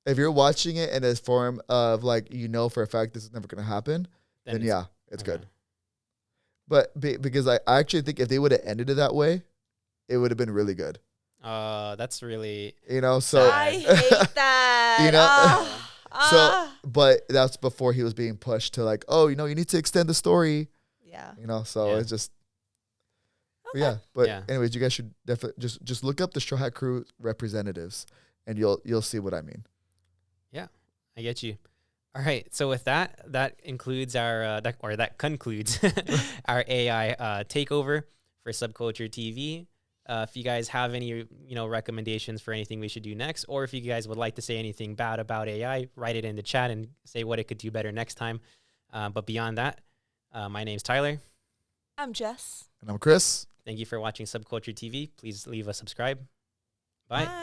C: If you're watching it in a form of like for a fact this is never going to happen, then
A: it's-
C: yeah, it's
A: okay.
C: good. But because I actually think if they would have ended it that way, it would have been really good.
A: That's really
C: So
B: I hate that.
C: You know?
B: Ah, ah.
C: but that's before he was being pushed to like, oh, you need to extend the story,
B: Yeah.
C: so
A: Yeah.
C: it's just
B: Okay.
C: yeah. But
A: Yeah.
C: anyways, you guys should definitely just look up the Straw Hat Crew representatives, and you'll see what I mean.
A: I get you. All right. So with that includes our that concludes our AI takeover for Subculture TV. If you guys have any recommendations for anything we should do next, or if you guys would like to say anything bad about AI, write it in the chat and say what it could do better next time. But beyond that, my name's Tyler.
B: I'm Jess.
C: And I'm Chris.
A: Thank you for watching Subculture TV. Please leave a subscribe. Bye.
B: Bye.